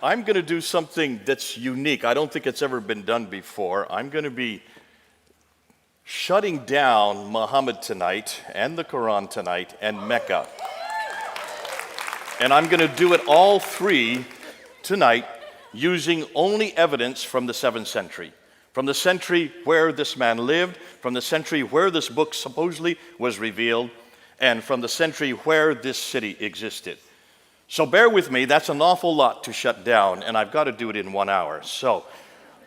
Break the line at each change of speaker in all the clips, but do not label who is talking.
I'm going to do something that's unique. I don't think it's ever been done before. I'm going to be shutting down Muhammad tonight, and the Quran tonight, and Mecca. And I'm going to do it all three tonight using only evidence from the 7th century. From the century where this man lived, from the century where this book supposedly was revealed, and from the century where this city existed. So bear with me, that's an awful lot to shut down, and I've got to do it in 1 hour. So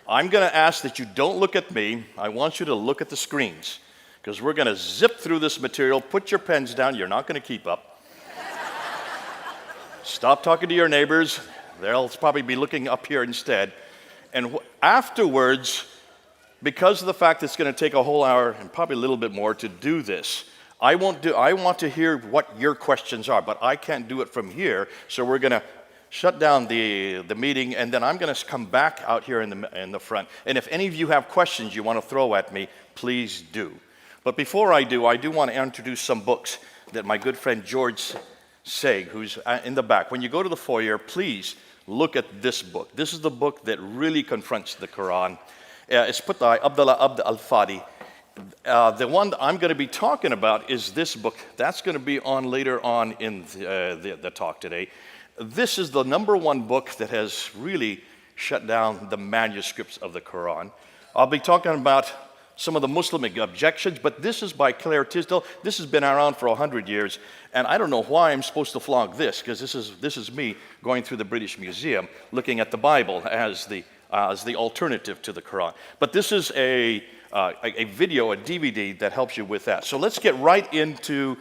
I'm going to ask that you don't look at me. I want you to look at the screens, because we're going to zip through this material. Put your pens down. You're not going to keep up. Stop talking to your neighbors. They'll probably be looking up here instead. And afterwards, because of the fact that it's going to take a whole hour and probably a little bit more to do this, I want to hear what your questions are, but I can't do it from here. So we're going to shut down the meeting, and then I'm going to come back out here in the front. And if any of you have questions you want to throw at me, please do. But before I do want to introduce some books that my good friend George Saig, who's in the back. When you go to the foyer, please look at this book. This is the book that really confronts the Quran. It's put by Abdullah Abd al-Fadi. The one that I'm going to be talking about is this book. That's going to be on later on in the talk today. This is the #1 book that has really shut down the manuscripts of the Quran. I'll be talking about some of the Muslim objections, but this is by Claire Tisdale. This has been around for 100 years, and I don't know why I'm supposed to flog this, because this is me going through the British Museum looking at the Bible as the alternative to the Quran. But this is a video, a DVD that helps you with that. So let's get right into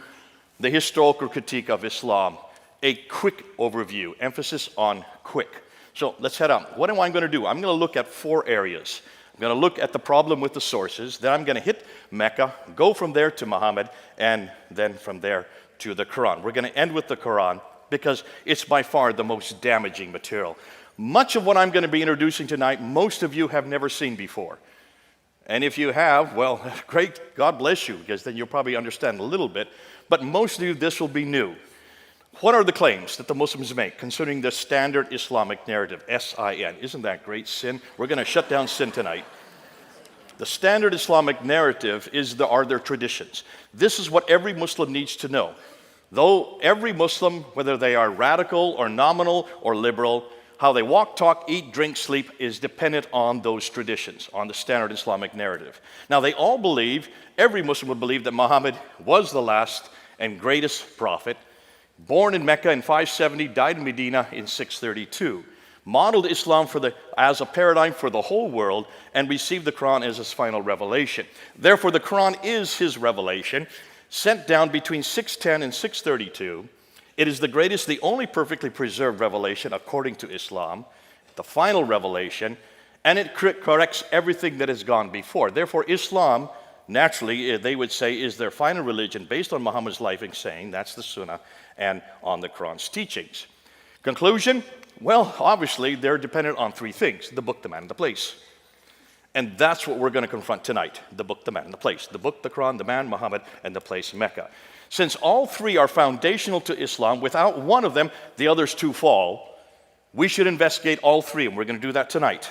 the historical critique of Islam. A quick overview, emphasis on quick. So let's head on. What am I going to do? I'm going to look at 4 areas. I'm going to look at the problem with the sources, then I'm going to hit Mecca, go from there to Muhammad, and then from there to the Quran. We're going to end with the Quran because it's by far the most damaging material. Much of what I'm going to be introducing tonight, most of you have never seen before. And if you have, well, great, God bless you, because then you'll probably understand a little bit. But most of you, this will be new. What are the claims that the Muslims make concerning the standard Islamic narrative, S-I-N? Isn't that great? Sin. We're going to shut down sin tonight. The standard Islamic narrative are their traditions. This is what every Muslim needs to know. Though every Muslim, whether they are radical or nominal or liberal, how they walk, talk, eat, drink, sleep is dependent on those traditions, on the standard Islamic narrative. Now, they all believe, every Muslim would believe that Muhammad was the last and greatest prophet, born in Mecca in 570, died in Medina in 632, modeled Islam as a paradigm for the whole world, and received the Quran as his final revelation. Therefore, the Quran is his revelation, sent down between 610 and 632. It is the greatest, the only perfectly preserved revelation according to Islam, the final revelation, and it corrects everything that has gone before. Therefore, Islam, naturally, they would say, is their final religion based on Muhammad's life and saying, that's the Sunnah, and on the Quran's teachings. Conclusion? Well, obviously, they're dependent on 3 things: the book, the man, and the place. And that's what we're going to confront tonight: the book, the man, and the place. The book, the Quran, the man, Muhammad, and the place, Mecca. Since all 3 are foundational to Islam, without one of them, the others 2 fall. We should investigate all 3, and we're going to do that tonight.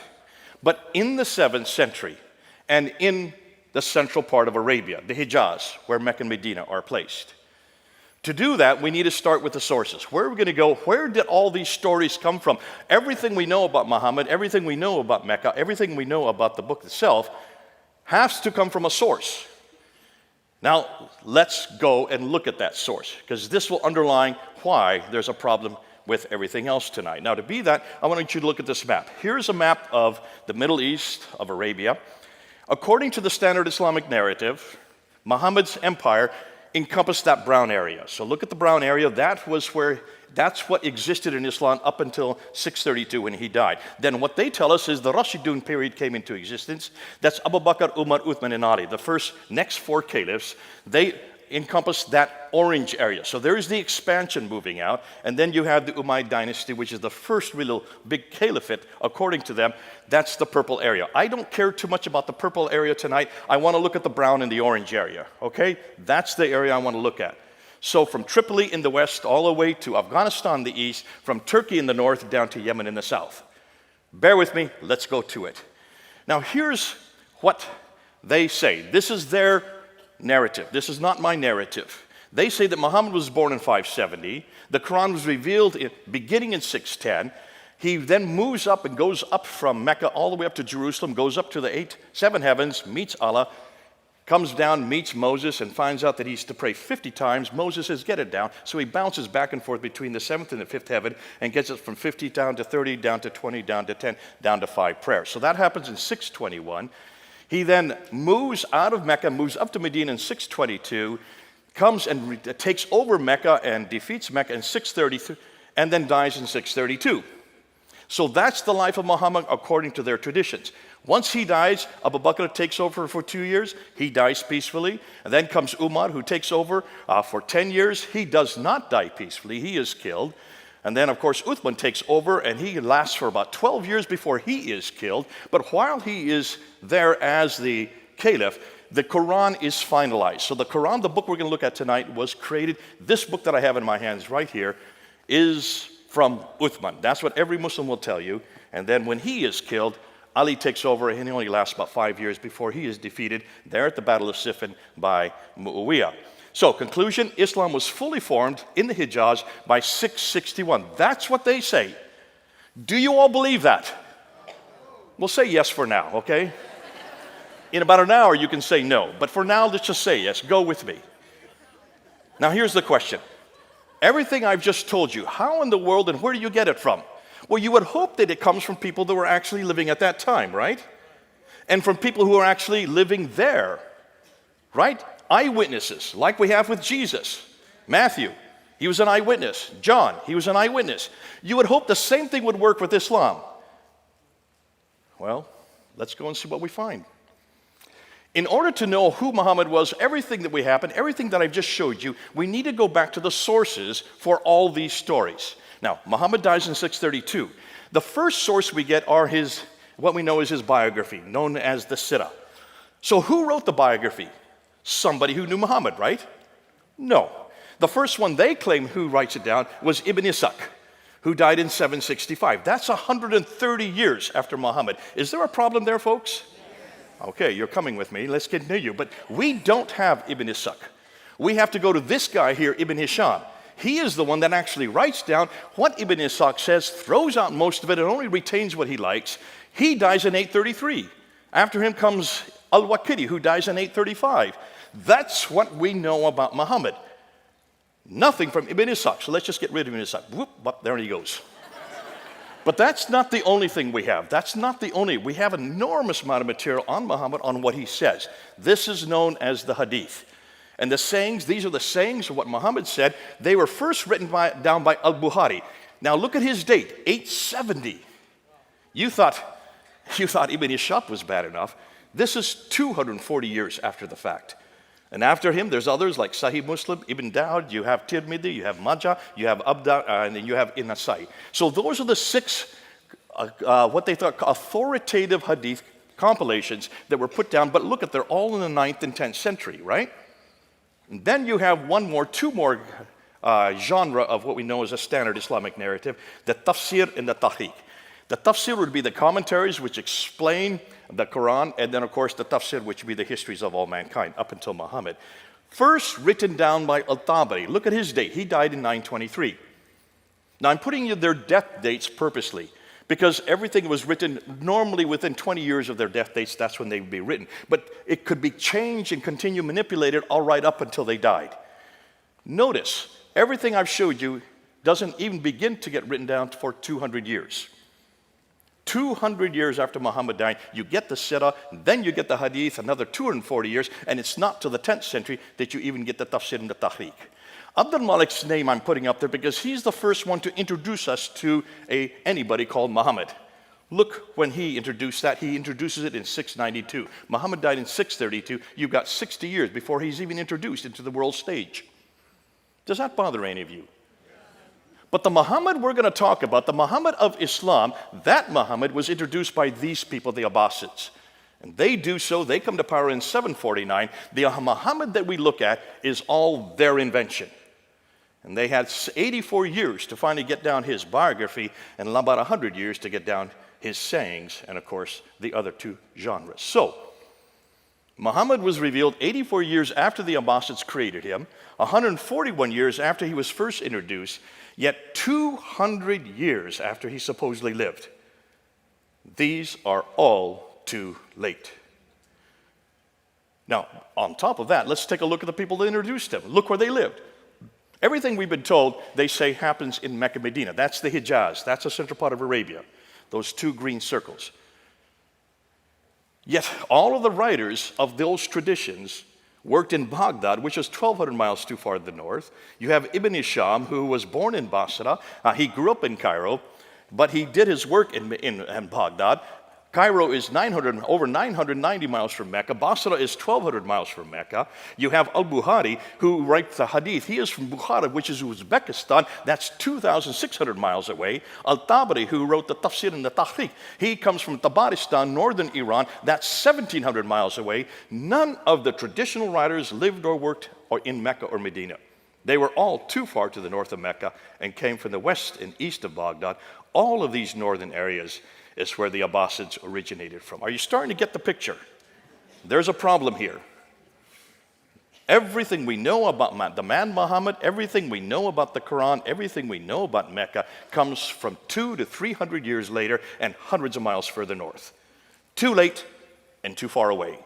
But in the 7th century, and in the central part of Arabia, the Hijaz, where Mecca and Medina are placed. To do that, we need to start with the sources. Where are we going to go? Where did all these stories come from? Everything we know about Muhammad, everything we know about Mecca, everything we know about the book itself has to come from a source. Now, let's go and look at that source, because this will underline why there's a problem with everything else tonight. Now, to be that, I want you to look at this map. Here's a map of the Middle East, of Arabia. According to the standard Islamic narrative, Muhammad's empire encompassed that brown area. So look at the brown area. That's what existed in Islam up until 632 when he died. Then what they tell us is the Rashidun period came into existence. That's Abu Bakr, Umar, Uthman, and Ali. The next 4 caliphs, they encompass that orange area. So there is the expansion moving out. And then you have the Umayyad dynasty, which is the first real big caliphate, according to them. That's the purple area. I don't care too much about the purple area tonight. I want to look at the brown and the orange area, okay? That's the area I want to look at. So from Tripoli in the west all the way to Afghanistan in the east, from Turkey in the north down to Yemen in the south. Bear with me, let's go to it. Now here's what they say. This is their narrative. This is not my narrative. They say that Muhammad was born in 570. The Quran was revealed beginning in 610. He then moves up and goes up from Mecca all the way up to Jerusalem, goes up to the seven heavens, meets Allah, comes down, meets Moses, and finds out that he's to pray 50 times. Moses says, get it down. So he bounces back and forth between the seventh and the fifth heaven and gets it from 50 down to 30, down to 20, down to 10, down to 5 prayers. So that happens in 621. He then moves out of Mecca, moves up to Medina in 622, comes and takes over Mecca and defeats Mecca in 633, and then dies in 632. So that's the life of Muhammad according to their traditions. Once he dies, Abu Bakr takes over for 2 years. He dies peacefully. And then comes Umar, who takes over for 10 years. He does not die peacefully. He is killed. And then, of course, Uthman takes over, and he lasts for about 12 years before he is killed. But while he is there as the caliph, the Quran is finalized. So the Quran, the book we're going to look at tonight, was created. This book that I have in my hands right here is from Uthman. That's what every Muslim will tell you. And then when he is killed, Ali takes over, and he only lasts about 5 years before he is defeated there at the Battle of Siffin by Muawiyah. So, conclusion, Islam was fully formed in the Hijaz by 661. That's what they say. Do you all believe that? We'll say yes for now, okay? In about an hour, you can say no. But for now, let's just say yes. Go with me. Now, here's the question. Everything I've just told you, how in the world and where do you get it from? Well, you would hope that it comes from people that were actually living at that time, right? And from people who are actually living there, right? Eyewitnesses, like we have with Jesus. Matthew, he was an eyewitness. John, he was an eyewitness. You would hope the same thing would work with Islam. Well, let's go and see what we find. In order to know who Muhammad was, everything that we happened, everything that I've just showed you, we need to go back to the sources for all these stories. Now, Muhammad dies in 632. The first source we get are what we know is his biography, known as the Sirah. So who wrote the biography? Somebody who knew Muhammad, right? No. The first one they claim who writes it down was Ibn Ishaq, who died in 765. That's 130 years after Muhammad. Is there a problem there, folks? Okay, you're coming with me. Let's continue. But we don't have Ibn Ishaq. We have to go to this guy here, Ibn Hisham. He is the one that actually writes down what Ibn Ishaq says, throws out most of it, and only retains what he likes. He dies in 833. After him comes Al-Waqidi, who dies in 835. That's what we know about Muhammad. Nothing from Ibn Ishaq. So let's just get rid of Ibn Ishaq. Whoop, there he goes. But that's not the only thing we have. That's not the only. We have an enormous amount of material on Muhammad, on what he says. This is known as the Hadith. And the sayings, these are the sayings of what Muhammad said. They were first written down by Al-Bukhari. Now look at his date, 870. You thought Ibn Ishaq was bad enough. This is 240 years after the fact. And after him, there's others like Sahih Muslim, Ibn Dawud, you have Tirmidhi, you have Majah, you have Abda, and then you have Nasai. So those are the 6, what they thought authoritative hadith compilations that were put down. But look at, they're all in the 9th and 10th century, right? And then you have two more genre of what we know as a standard Islamic narrative, the tafsir and the tahqiq. The tafsir would be the commentaries which explain the Quran, and then of course the tafsir, which would be the histories of all mankind up until Muhammad. First written down by Al-Tabari. Look at his date. He died in 923. Now I'm putting you their death dates purposely because everything was written normally within 20 years of their death dates. That's when they would be written. But it could be changed and continue manipulated all right up until they died. Notice, everything I've showed you doesn't even begin to get written down for 200 years. 200 years after Muhammad died, you get the Sirah, then you get the Hadith, another 240 years, and it's not till the 10th century that you even get the Tafsir and the Tahqiq. Abdul Malik's name I'm putting up there because he's the first one to introduce us to anybody called Muhammad. Look, when he introduced that, he introduces it in 692. Muhammad died in 632. You've got 60 years before he's even introduced into the world stage. Does that bother any of you? But the Muhammad we're going to talk about, the Muhammad of Islam, that Muhammad was introduced by these people, the Abbasids. And they do so, they come to power in 749. The Muhammad that we look at is all their invention. And they had 84 years to finally get down his biography, and about 100 years to get down his sayings, and of course, the other two genres. So, Muhammad was revealed 84 years after the Abbasids created him, 141 years after he was first introduced, yet 200 years after he supposedly lived. These are all too late. Now, on top of that, let's take a look at the people that introduced him. Look where they lived. Everything we've been told, they say, happens in Mecca, Medina. That's the Hijaz. That's the central part of Arabia. Those two green circles. Yet all of the writers of those traditions worked in Baghdad, which is 1,200 miles too far to the north. You have Ibn Hisham, who was born in Basra. He grew up in Cairo, but he did his work in Baghdad. Cairo is over 990 miles from Mecca. Basra is 1,200 miles from Mecca. You have Al-Bukhari, who writes the hadith. He is from Bukhara, which is Uzbekistan. That's 2,600 miles away. Al-Tabari, who wrote the Tafsir and the Tahqiq, he comes from Tabaristan, northern Iran. That's 1,700 miles away. None of the traditional writers lived or worked in Mecca or Medina. They were all too far to the north of Mecca and came from the west and east of Baghdad. All of these northern areas is where the Abbasids originated from. Are you starting to get the picture? There's a problem here. Everything we know about the man Muhammad, everything we know about the Quran, everything we know about Mecca comes from 200 to 300 years later and hundreds of miles further north. Too late and too far away.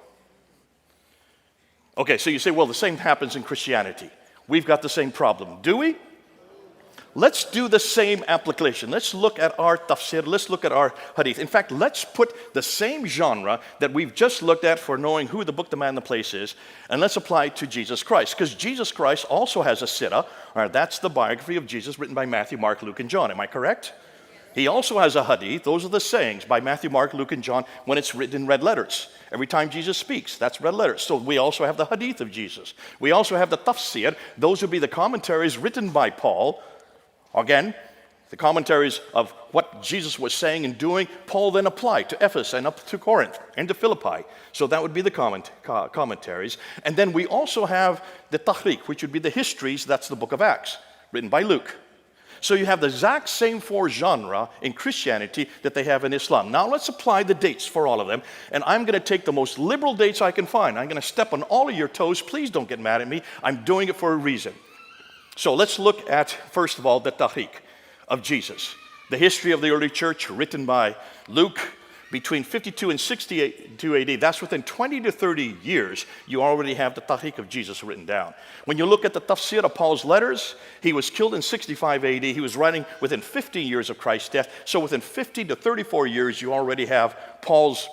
Okay, so you say, well, the same happens in Christianity. We've got the same problem. Do we? Let's do the same application. Let's look at our tafsir. Let's look at our hadith. In fact, let's put the same genre that we've just looked at for knowing who the book, the man, the place is, and let's apply it to Jesus Christ. Because Jesus Christ also has a sirah. That's the biography of Jesus written by Matthew, Mark, Luke, and John. Am I correct? He also has a hadith. Those are the sayings by Matthew, Mark, Luke, and John when it's written in red letters. Every time Jesus speaks, that's red letters. So we also have the hadith of Jesus. We also have the tafsir. Those would be the commentaries written by Paul. Again, the commentaries of what Jesus was saying and doing, Paul then applied to Ephesus and up to Corinth and to Philippi. So that would be the commentaries. And then we also have the tahriq, which would be the histories. That's the book of Acts, written by Luke. So you have the exact same four genres in Christianity that they have in Islam. Now let's apply the dates for all of them. And I'm going to take the most liberal dates I can find. I'm going to step on all of your toes. Please don't get mad at me. I'm doing it for a reason. So let's look at, first of all, the Tahriq of Jesus. The history of the early church written by Luke between 52 and 62 AD. That's within 20 to 30 years, you already have the Tahriq of Jesus written down. When you look at the tafsir of Paul's letters, he was killed in 65 AD. He was writing within 15 years of Christ's death. So within 50 to 34 years, you already have Paul's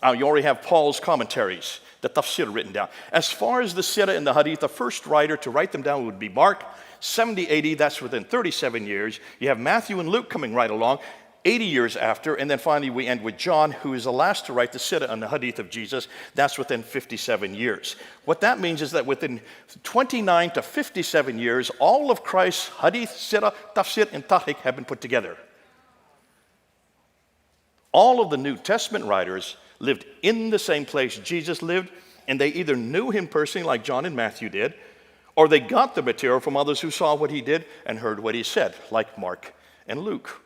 commentaries, the tafsir written down. As far as the sirah and the hadith, the first writer to write them down would be Mark, 70 AD, that's within 37 years. You have Matthew and Luke coming right along, 80 years after, and then finally we end with John, who is the last to write the sirah and the hadith of Jesus. That's within 57 years. What that means is that within 29 to 57 years, all of Christ's hadith, sirah, tafsir, and tahriq have been put together. All of the New Testament writers lived in the same place Jesus lived, and they either knew him personally like John and Matthew did, or they got the material from others who saw what he did and heard what he said, like Mark and Luke.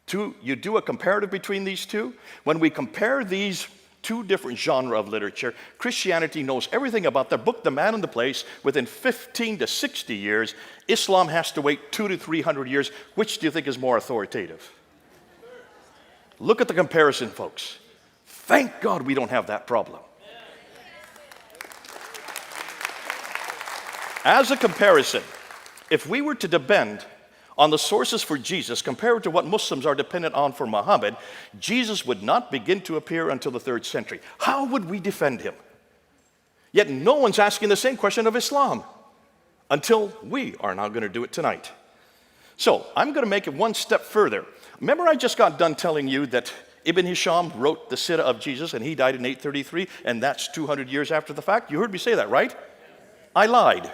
You do a comparative between these two. When we compare these two different genres of literature, Christianity knows everything about the book, the man, and the place within 15 to 60 years. Islam has to wait 200 to 300 years. Which do you think is more authoritative? Look at the comparison, folks. Thank God we don't have that problem. As a comparison, if we were to depend on the sources for Jesus compared to what Muslims are dependent on for Muhammad, Jesus would not begin to appear until the 3rd century. How would we defend him? Yet no one's asking the same question of Islam until we are now going to do it tonight. So I'm going to make it one step further. Remember I just got done telling you that Ibn Hisham wrote the sirah of Jesus and he died in 833, and that's 200 years after the fact? You heard me say that, right? I lied.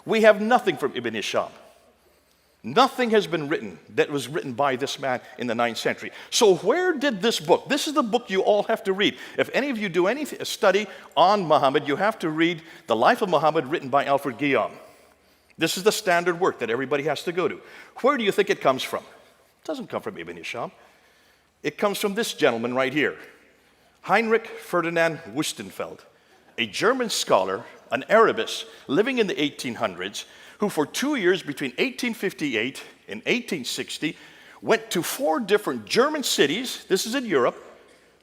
We have nothing from Ibn Hisham. Nothing has been written that was written by this man in the 9th century. So where did this book, this is the book you all have to read. If any of you do any study on Muhammad, you have to read The Life of Muhammad written by Alfred Guillaume. This is the standard work that everybody has to go to. Where do you think it comes from? It doesn't come from Ibn Hisham. It comes from this gentleman right here, Heinrich Ferdinand Wüstenfeld, a German scholar, an Arabist living in the 1800s, who for 2 years between 1858 and 1860 went to 4 different German cities, this is in Europe,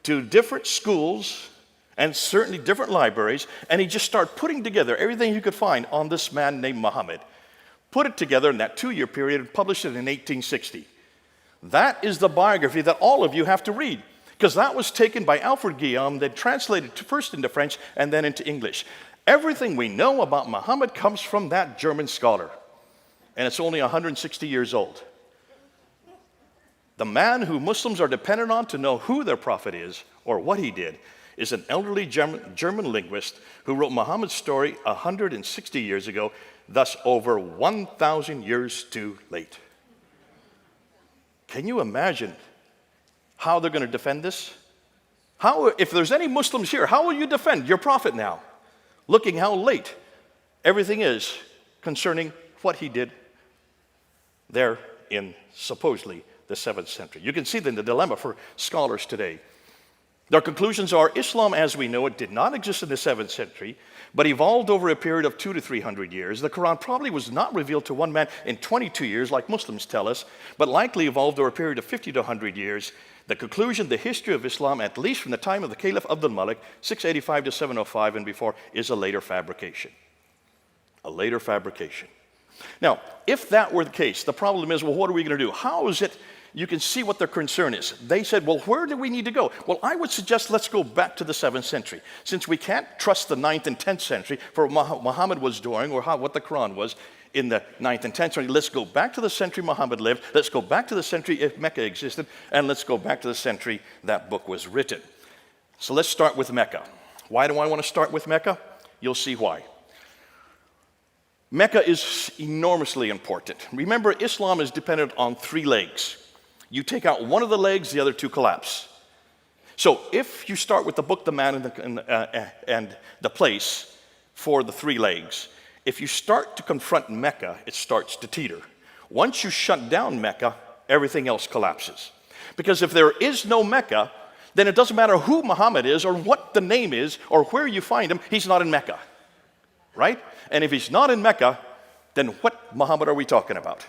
to different schools and certainly different libraries, and he just started putting together everything he could find on this man named Muhammad. Put it together in that 2-year period and published it in 1860. That is the biography that all of you have to read, because that was taken by Alfred Guillaume, then translated first into French and then into English. Everything we know about Muhammad comes from that German scholar, and it's only 160 years old. The man who Muslims are dependent on to know who their prophet is or what he did is an elderly German linguist who wrote Muhammad's story 160 years ago, thus over 1,000 years too late. Can you imagine how they're going to defend this? If there's any Muslims here, how will you defend your prophet now? Looking how late everything is concerning what he did there in supposedly the 7th century. You can see then the dilemma for scholars today. Their conclusions are Islam as we know it did not exist in the 7th century, but evolved over a period of 200 to 300 years. The Quran probably was not revealed to one man in 22 years, like Muslims tell us, but likely evolved over a period of 50 to 100 years. The conclusion, the history of Islam, at least from the time of the Caliph Abdul Malik, 685 to 705 and before, is a later fabrication. A later fabrication. Now, if that were the case, the problem is, well, what are we going to do? How is it? You can see what their concern is. They said, well, where do we need to go? Well, I would suggest let's go back to the 7th century. Since we can't trust the 9th and 10th century for what Muhammad was doing or what the Quran was in the 9th and 10th century, let's go back to the century Muhammad lived. Let's go back to the century if Mecca existed. And let's go back to the century that book was written. So let's start with Mecca. Why do I want to start with Mecca? You'll see why. Mecca is enormously important. Remember, Islam is dependent on 3 legs. You take out one of the legs, the other 2 collapse. So if you start with the book, the man, and the place for the 3 legs, if you start to confront Mecca, it starts to teeter. Once you shut down Mecca, everything else collapses. Because if there is no Mecca, then it doesn't matter who Muhammad is or what the name is or where you find him, he's not in Mecca. Right? And if he's not in Mecca, then what Muhammad are we talking about?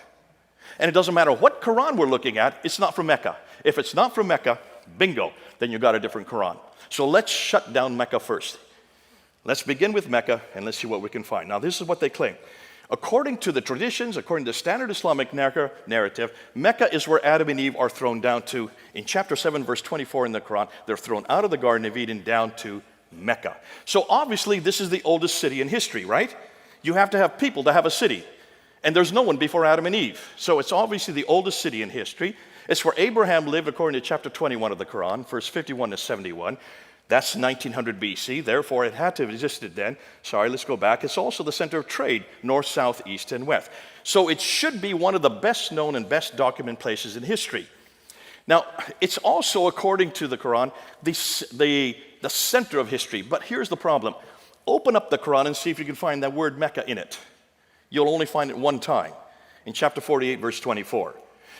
And it doesn't matter what Quran we're looking at, it's not from Mecca. If it's not from Mecca, bingo, then you got a different Quran. So let's shut down Mecca first. Let's begin with Mecca and let's see what we can find. Now this is what they claim. According to the traditions, according to the standard Islamic narrative, Mecca is where Adam and Eve are thrown down to. In chapter 7, verse 24 in the Quran, they're thrown out of the Garden of Eden down to Mecca. So obviously this is the oldest city in history, right? You have to have people to have a city. And there's no one before Adam and Eve. So it's obviously the oldest city in history. It's where Abraham lived according to chapter 21 of the Quran, verse 51 to 71. That's 1900 BC. Therefore, it had to have existed then. Sorry, let's go back. It's also the center of trade, north, south, east, and west. So it should be one of the best known and best documented places in history. Now, it's also, according to the Quran, the center of history. But here's the problem. Open up the Quran and see if you can find that word Mecca in it. You'll only find it one time, in chapter 48, verse 24.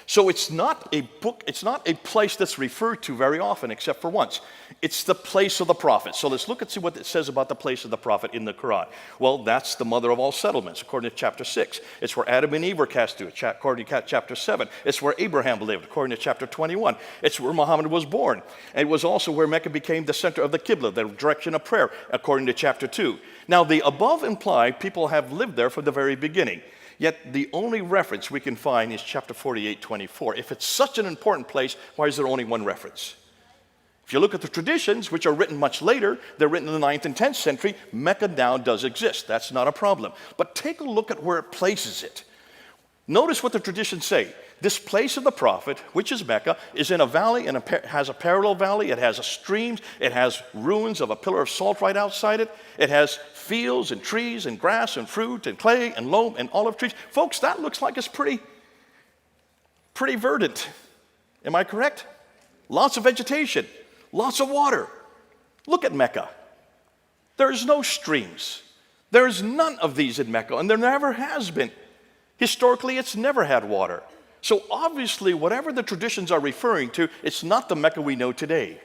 So it's not a book, it's not a place that's referred to very often, except for once. It's the place of the prophet. So let's look and see what it says about the place of the prophet in the Quran. Well, that's the mother of all settlements, according to chapter 6. It's where Adam and Eve were cast to, according to chapter 7. It's where Abraham lived, according to chapter 21. It's where Muhammad was born. And it was also where Mecca became the center of the Qibla, the direction of prayer, according to chapter 2. Now, the above imply people have lived there from the very beginning. Yet the only reference we can find is chapter 48, 24. If it's such an important place, why is there only one reference? If you look at the traditions, which are written much later, they're written in the 9th and 10th century, Mecca now does exist. That's not a problem. But take a look at where it places it. Notice what the traditions say. This place of the prophet, which is Mecca, is in a valley and has a parallel valley. It has streams. It has ruins of a pillar of salt right outside it. It has fields and trees and grass and fruit and clay and loam and olive trees. Folks, that looks like it's pretty verdant. Am I correct? Lots of vegetation, lots of water. Look at Mecca. There's no streams. There's none of these in Mecca, and there never has been. Historically, it's never had water. So obviously, whatever the traditions are referring to, it's not the Mecca we know today.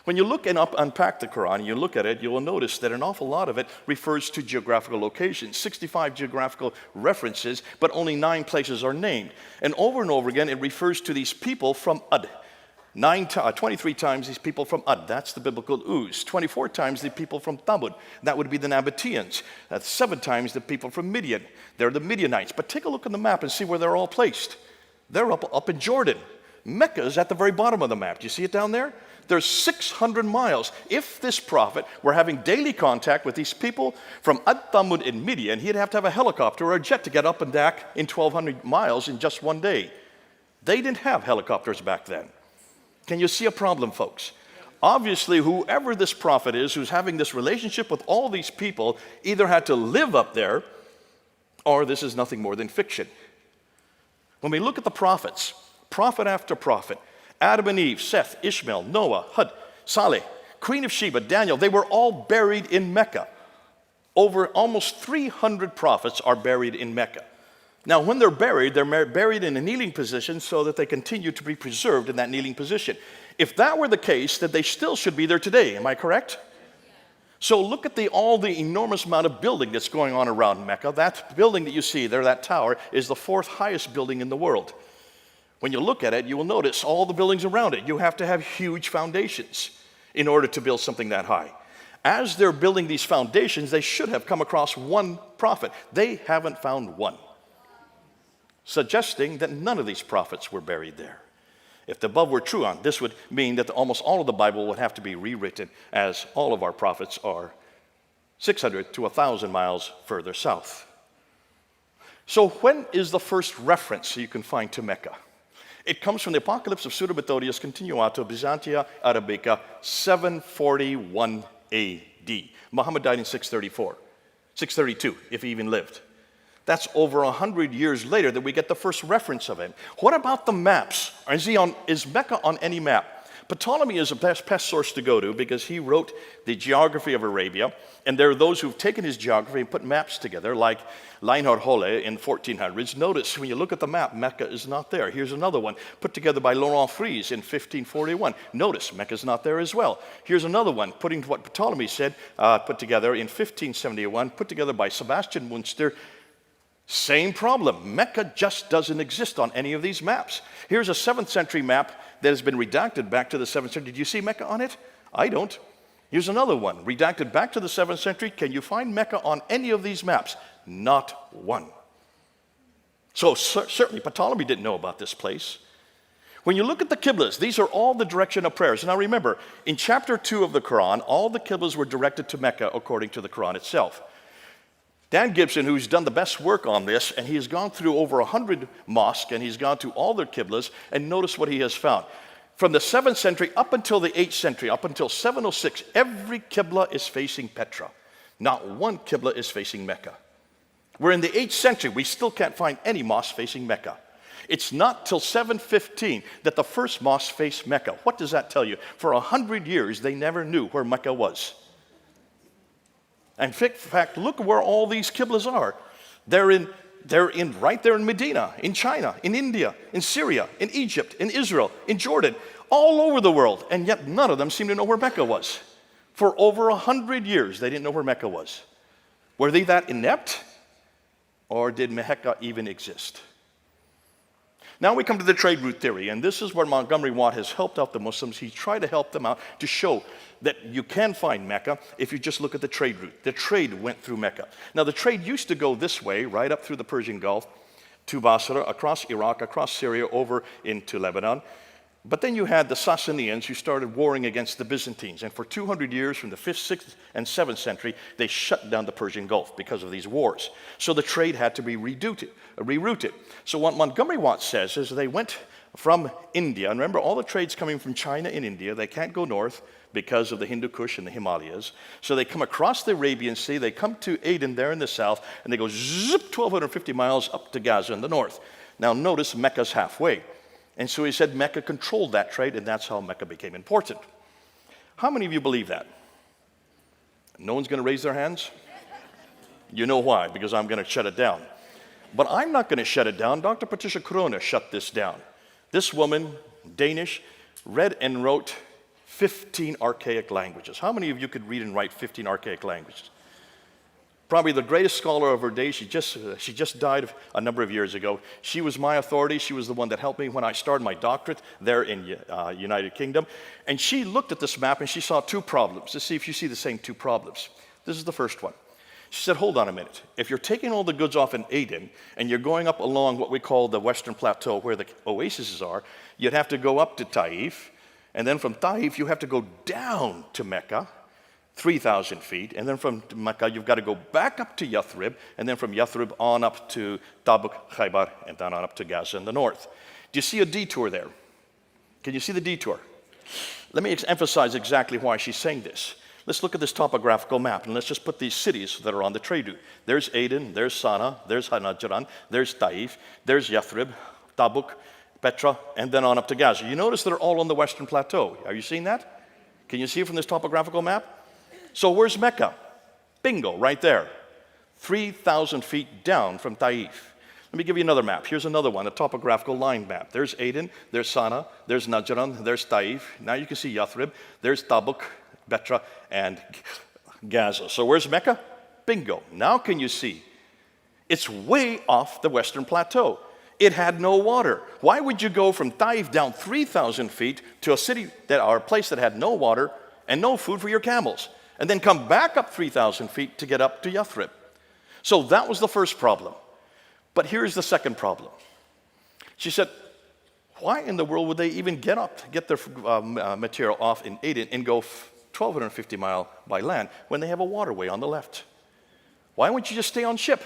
When you look and unpack the Quran, and you look at it, you will notice that an awful lot of it refers to geographical locations, 65 geographical references, but only 9 places are named. And over again, it refers to these people from Ad. 23 times these people from Ad, that's the biblical Uz. 24 times the people from Thamud, that would be the Nabateans. That's 7 times the people from Midian, they're the Midianites. But take a look on the map and see where they're all placed. They're up in Jordan. Mecca is at the very bottom of the map. Do you see it down there? There's 600 miles. If this prophet were having daily contact with these people from Ad Thamud and Midian, he'd have to have a helicopter or a jet to get up and back in 1,200 miles in just one day. They didn't have helicopters back then. Can you see a problem, folks? Obviously, whoever this prophet is who's having this relationship with all these people either had to live up there or this is nothing more than fiction. When we look at the prophets, prophet after prophet, Adam and Eve, Seth, Ishmael, Noah, Hud, Saleh, Queen of Sheba, Daniel, they were all buried in Mecca. Over almost 300 prophets are buried in Mecca. Now, when they're buried in a kneeling position so that they continue to be preserved in that kneeling position. If that were the case, then they still should be there today. Am I correct? So look at all the enormous amount of building that's going on around Mecca. That building that you see there, that tower, is the 4th highest building in the world. When you look at it, you will notice all the buildings around it. You have to have huge foundations in order to build something that high. As they're building these foundations, they should have come across one prophet. They haven't found one, suggesting that none of these prophets were buried there. If the above were true, this would mean that almost all of the Bible would have to be rewritten, as all of our prophets are 600 to 1,000 miles further south. So when is the first reference you can find to Mecca? It comes from the Apocalypse of Pseudo-Methodius Continuato Byzantia Arabica, 741 A.D. Muhammad died in 632, if he even lived. That's over 100 years later that we get the first reference of it. What about the maps? Is Mecca on any map? Ptolemy is the best source to go to because he wrote the geography of Arabia, and there are those who've taken his geography and put maps together, like Reinhard Holle in 1400s. Notice when you look at the map, Mecca is not there. Here's another one put together by Laurent Fries in 1541. Notice Mecca is not there as well. Here's another one putting what Ptolemy said, put together in 1571, put together by Sebastian Munster. Same problem. Mecca just doesn't exist on any of these maps. Here's a 7th century map that has been redacted back to the 7th century. Do you see Mecca on it? I don't. Here's another one, redacted back to the 7th century. Can you find Mecca on any of these maps? Not one. So certainly Ptolemy didn't know about this place. When you look at the Qiblas, these are all the direction of prayers. Now remember, in chapter 2 of the Quran, all the Qiblas were directed to Mecca according to the Quran itself. Dan Gibson, who's done the best work on this, and he has gone through over 100 mosques, and he's gone to all their Qiblas, and notice what he has found. From the 7th century up until the 8th century, up until 706, every Qibla is facing Petra. Not one Qibla is facing Mecca. We're in the 8th century. We still can't find any mosque facing Mecca. It's not till 715 that the first mosque faced Mecca. What does that tell you? For 100 years, they never knew where Mecca was. In fact, look where all these Qiblas are. They're right there in Medina, in China, in India, in Syria, in Egypt, in Israel, in Jordan, all over the world. And yet none of them seem to know where Mecca was. For over 100 years, they didn't know where Mecca was. Were they that inept? Or did Mecca even exist? Now we come to the trade route theory, and this is where Montgomery Watt has helped out the Muslims. He tried to help them out to show that you can find Mecca if you just look at the trade route. The trade went through Mecca. Now the trade used to go this way, right up through the Persian Gulf, to Basra, across Iraq, across Syria, over into Lebanon. But then you had the Sassanians who started warring against the Byzantines. And for 200 years, from the 5th, 6th, and 7th century, they shut down the Persian Gulf because of these wars. So the trade had to be rerouted. So what Montgomery Watt says is they went from India. And remember, all the trade's coming from China and India. They can't go north because of the Hindu Kush and the Himalayas. So they come across the Arabian Sea. They come to Aden there in the south. And they go zip 1,250 miles up to Gaza in the north. Now notice Mecca's halfway. And so he said Mecca controlled that trade, and that's how Mecca became important. How many of you believe that? No one's going to raise their hands? You know why, because I'm going to shut it down. But I'm not going to shut it down. Dr. Patricia Corona shut this down. This woman, Danish, read and wrote 15 archaic languages. How many of you could read and write 15 archaic languages? Probably the greatest scholar of her day. She just died a number of years ago. She was my authority. She was the one that helped me when I started my doctorate there in United Kingdom. And she looked at this map and she saw two problems. Let's see if you see the same two problems. This is the first one. She said, hold on a minute. If you're taking all the goods off in Aden and you're going up along what we call the Western Plateau where the oases are, you'd have to go up to Taif. And then from Taif, you have to go down to Mecca, 3,000 feet. And then from Mecca, you've got to go back up to Yathrib. And then from Yathrib on up to Tabuk, Khaybar, and then on up to Gaza in the north. Do you see a detour there? Can you see the detour? Let me emphasize exactly why she's saying this. Let's look at this topographical map, and let's just put these cities that are on the trade route. There's Aden, there's Sana'a, there's Najran, there's Taif, there's Yathrib, Tabuk, Petra, and then on up to Gaza. You notice they're all on the Western Plateau. Are you seeing that? Can you see it from this topographical map? So where's Mecca? Bingo, right there. 3,000 feet down from Taif. Let me give you another map. Here's another one, a topographical line map. There's Aden, there's Sana'a, there's Najran, there's Taif. Now you can see Yathrib, there's Tabuk, Petra, and Gaza. So where's Mecca? Bingo. Now can you see? It's way off the Western Plateau. It had no water. Why would you go from Taif down 3,000 feet to a city or a place that had no water and no food for your camels, and then come back up 3,000 feet to get up to Yathrib? So that was the first problem. But here's the second problem. She said, why in the world would they even get their material off in Aden and go 1,250 miles by land when they have a waterway on the left? Why wouldn't you just stay on ship?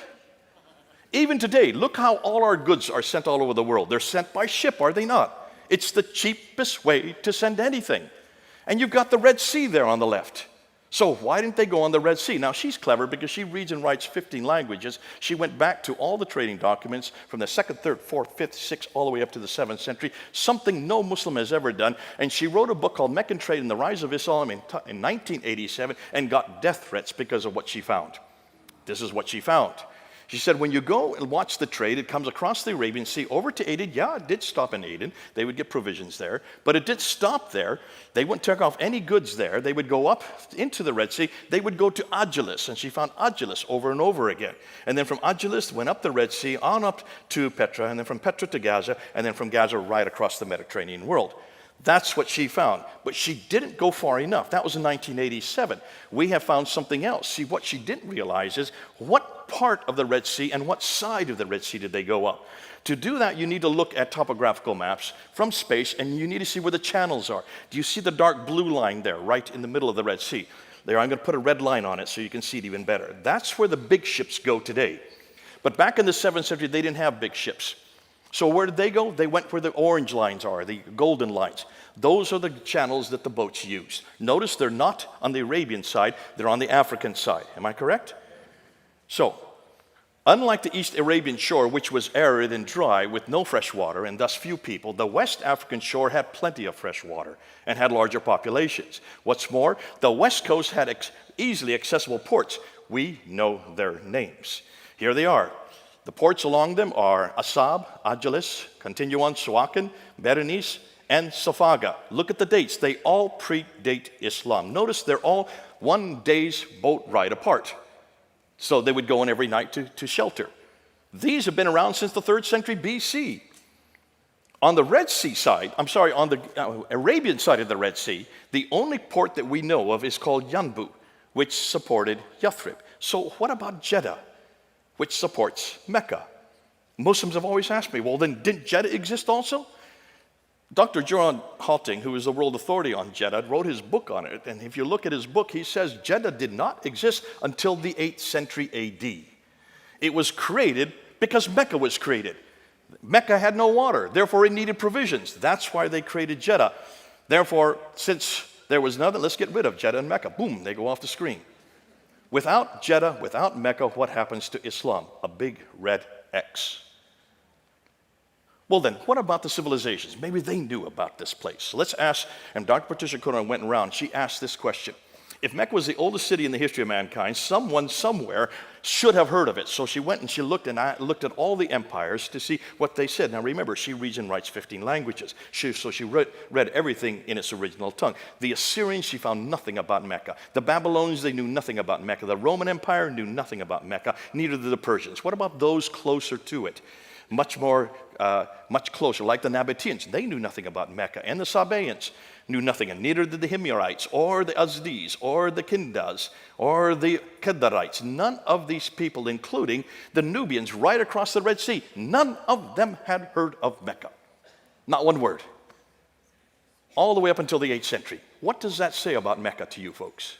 Even today, look how all our goods are sent all over the world. They're sent by ship, are they not? It's the cheapest way to send anything. And you've got the Red Sea there on the left. So why didn't they go on the Red Sea? Now, she's clever because she reads and writes 15 languages. She went back to all the trading documents from the 2nd, 3rd, 4th, 5th, 6th, all the way up to the 7th century, something no Muslim has ever done. And she wrote a book called Meccan Trade and the Rise of Islam in 1987 and got death threats because of what she found. This is what she found. She said, when you go and watch the trade, it comes across the Arabian Sea over to Aden. Yeah, it did stop in Aden. They would get provisions there. But it did stop there. They wouldn't take off any goods there. They would go up into the Red Sea. They would go to Agilis, and she found Agilis over and over again. And then from Agilis, went up the Red Sea, on up to Petra, and then from Petra to Gaza, and then from Gaza right across the Mediterranean world. That's what she found. But she didn't go far enough. That was in 1987. We have found something else. See, what she didn't realize is what part of the Red Sea and what side of the Red Sea did they go up. To do that, you need to look at topographical maps from space, and you need to see where the channels are. Do you see the dark blue line there, right in the middle of the Red Sea? There, I'm going to put a red line on it so you can see it even better. That's where the big ships go today. But back in the 7th century, they didn't have big ships. So where did they go? They went where the orange lines are, the golden lines. Those are the channels that the boats use. Notice they're not on the Arabian side, they're on the African side. Am I correct? So, unlike the East Arabian shore, which was arid and dry with no fresh water and thus few people, the West African shore had plenty of fresh water and had larger populations. What's more, the West Coast had easily accessible ports. We know their names. Here they are. The ports along them are Asab, Agilis, continue on, Suakin, Berenice, and Safaga. Look at the dates. They all predate Islam. Notice they're all 1 day's boat ride apart. So they would go in every night to shelter. These have been around since the 3rd century BC. On the Red Sea side, on the Arabian side of the Red Sea, the only port that we know of is called Yanbu, which supported Yathrib. So what about Jeddah, which supports Mecca? Muslims have always asked me, well, then didn't Jeddah exist also? Dr. John Halting, who is the world authority on Jeddah, wrote his book on it. And if you look at his book, he says Jeddah did not exist until the 8th century AD. It was created because Mecca was created. Mecca had no water, therefore it needed provisions. That's why they created Jeddah. Therefore, since there was nothing, let's get rid of Jeddah and Mecca. Boom, they go off the screen. Without Jeddah, without Mecca, what happens to Islam? A big red X. Well then, what about the civilizations? Maybe they knew about this place. So let's ask, and Dr. Patricia Corona went around, she asked this question. If Mecca was the oldest city in the history of mankind, someone somewhere should have heard of it. So she went and she looked at all the empires to see what they said. Now remember, she reads and writes 15 languages. So she read everything in its original tongue. The Assyrians, she found nothing about Mecca. The Babylonians, they knew nothing about Mecca. The Roman Empire knew nothing about Mecca. Neither did the Persians. What about those closer to it? Much closer, like the Nabateans. They knew nothing about Mecca. And the Sabaeans knew nothing, and neither did the Himyarites, or the Azdis, or the Kindas, or the Kedarites. None of these people, including the Nubians right across the Red Sea, none of them had heard of Mecca. Not one word. All the way up until the 8th century. What does that say about Mecca to you folks?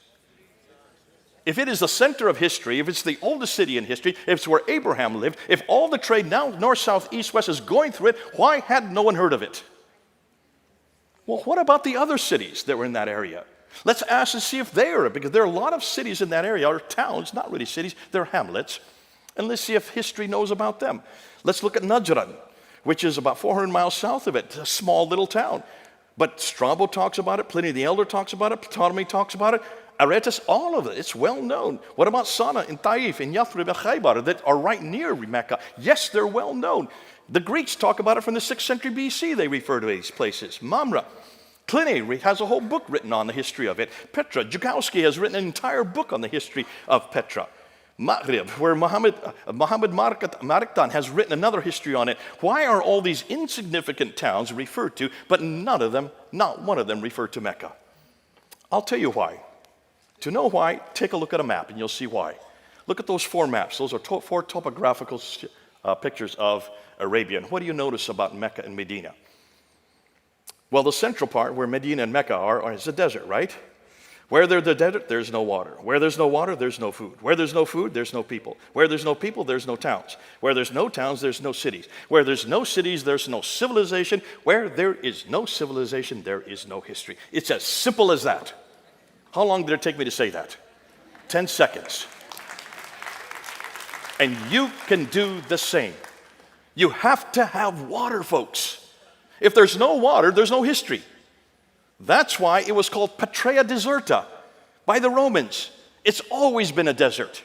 If it is the center of history, if it's the oldest city in history, if it's where Abraham lived, if all the trade now, north, south, east, west is going through it, why had no one heard of it? Well, what about the other cities that were in that area? Let's ask and see if they are, because there are a lot of cities in that area, or towns, not really cities, they're hamlets. And let's see if history knows about them. Let's look at Najran, which is about 400 miles south of it. It's a small little town. But Strabo talks about it, Pliny the Elder talks about it, Ptolemy talks about it, Aretas, all of it, it's well known. What about Sana and Taif and Yathrib and Khaybar that are right near Mecca? Yes, they're well known. The Greeks talk about it from the 6th century BC, they refer to these places. Mamre, Pliny has a whole book written on the history of it. Petra, Zukowski has written an entire book on the history of Petra. Maghrib, where Muhammad Mariktan has written another history on it. Why are all these insignificant towns referred to, but not one of them referred to Mecca? I'll tell you why. To know why, take a look at a map and you'll see why. Look at those 4 maps. Those are 4 topographical pictures of Arabia. And what do you notice about Mecca and Medina? Well, the central part where Medina and Mecca are is a desert, right? Where there's the desert, there's no water. Where there's no water, there's no food. Where there's no food, there's no people. Where there's no people, there's no towns. Where there's no towns, there's no cities. Where there's no cities, there's no civilization. Where there is no civilization, there is no history. It's as simple as that. How long did it take me to say that? 10 seconds. And you can do the same. You have to have water, folks. If there's no water, there's no history. That's why it was called Patria Deserta by the Romans. It's always been a desert.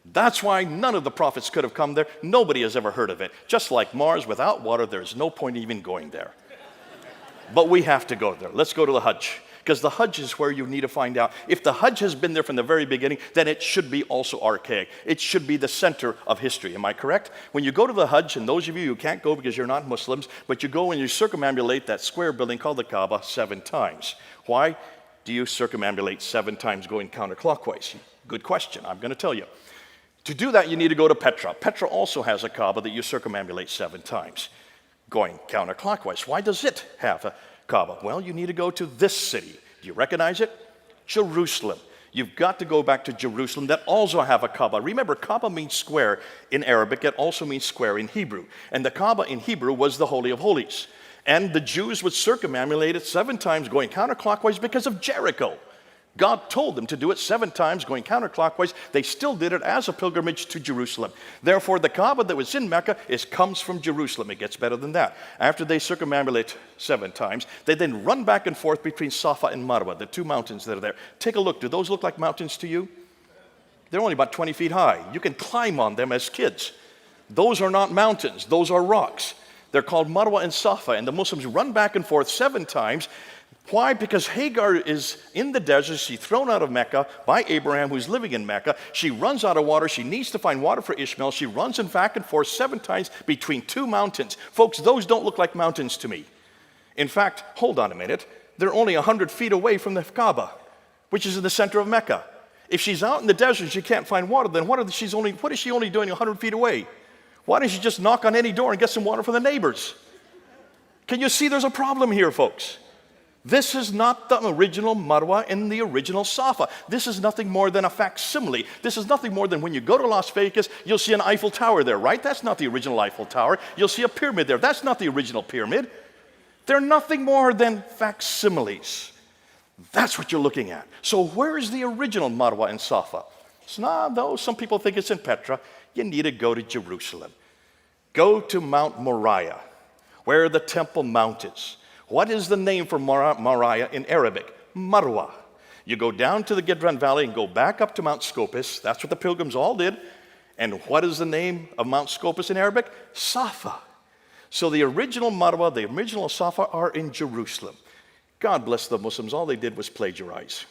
That's why none of the prophets could have come there. Nobody has ever heard of it. Just like Mars, without water, there's no point even going there. But we have to go there. Let's go to the Hajj. Because the Hajj is where you need to find out. If the Hajj has been there from the very beginning, then it should be also archaic. It should be the center of history. Am I correct? When you go to the Hajj, and those of you who can't go because you're not Muslims, but you go and you circumambulate that square building called the Kaaba 7 times. Why do you circumambulate 7 times going counterclockwise? Good question. I'm going to tell you. To do that, you need to go to Petra. Petra also has a Kaaba that you circumambulate 7 times going counterclockwise. Why does it have a Kaaba? Well, you need to go to this city. Do you recognize it? Jerusalem. You've got to go back to Jerusalem that also have a Kaaba. Remember, Kaaba means square in Arabic. It also means square in Hebrew. And the Kaaba in Hebrew was the Holy of Holies. And the Jews would circumambulate it 7 times going counterclockwise because of Jericho. God told them to do it 7 times going counterclockwise. They still did it as a pilgrimage to Jerusalem. Therefore, the Kaaba that was in Mecca comes from Jerusalem. It gets better than that. After they circumambulate 7 times, they then run back and forth between Safa and Marwa, the 2 mountains that are there. Take a look. Do those look like mountains to you? They're only about 20 feet high. You can climb on them as kids. Those are not mountains. Those are rocks. They're called Marwa and Safa, and the Muslims run back and forth 7 times. Why? Because Hagar is in the desert. She's thrown out of Mecca by Abraham, who's living in Mecca. She runs out of water. She needs to find water for Ishmael. She runs back and forth 7 times between 2 mountains. Folks, those don't look like mountains to me. In fact, hold on a minute. They're only 100 feet away from the Kaaba, which is in the center of Mecca. If she's out in the desert and she can't find water, then what is she only doing 100 feet away? Why doesn't she just knock on any door and get some water for the neighbors? Can you see there's a problem here, folks? This is not the original Marwa and the original Safa. This is nothing more than a facsimile. This is nothing more than when you go to Las Vegas, you'll see an Eiffel Tower there, right? That's not the original Eiffel Tower. You'll see a pyramid there. That's not the original pyramid. They're nothing more than facsimiles. That's what you're looking at. So where is the original Marwa and Safa? It's not, though. Some people think it's in Petra. You need to go to Jerusalem. Go to Mount Moriah, where the Temple Mount is. What is the name for Moriah in Arabic? Marwa. You go down to the Gidron Valley and go back up to Mount Scopus. That's what the pilgrims all did. And what is the name of Mount Scopus in Arabic? Safa. So the original Marwa, the original Safa are in Jerusalem. God bless the Muslims. All they did was plagiarize.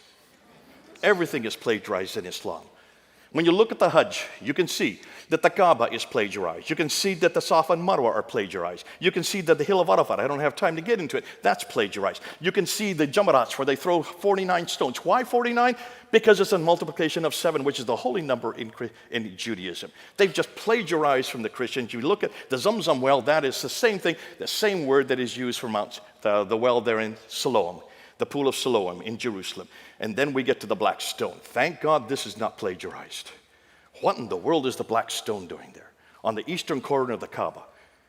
Everything is plagiarized in Islam. When you look at the Hajj, you can see that the Kaaba is plagiarized. You can see that the Safa and Marwa are plagiarized. You can see that the Hill of Arafat, I don't have time to get into it, that's plagiarized. You can see the Jamarats where they throw 49 stones. Why 49? Because it's a multiplication of 7, which is the holy number in Judaism. They've just plagiarized from the Christians. You look at the Zamzam well, that is the same thing, the same word that is used for the well there in Siloam, the pool of Siloam in Jerusalem. And then we get to the black stone. Thank God this is not plagiarized. What in the world is the black stone doing there? On the eastern corner of the Kaaba.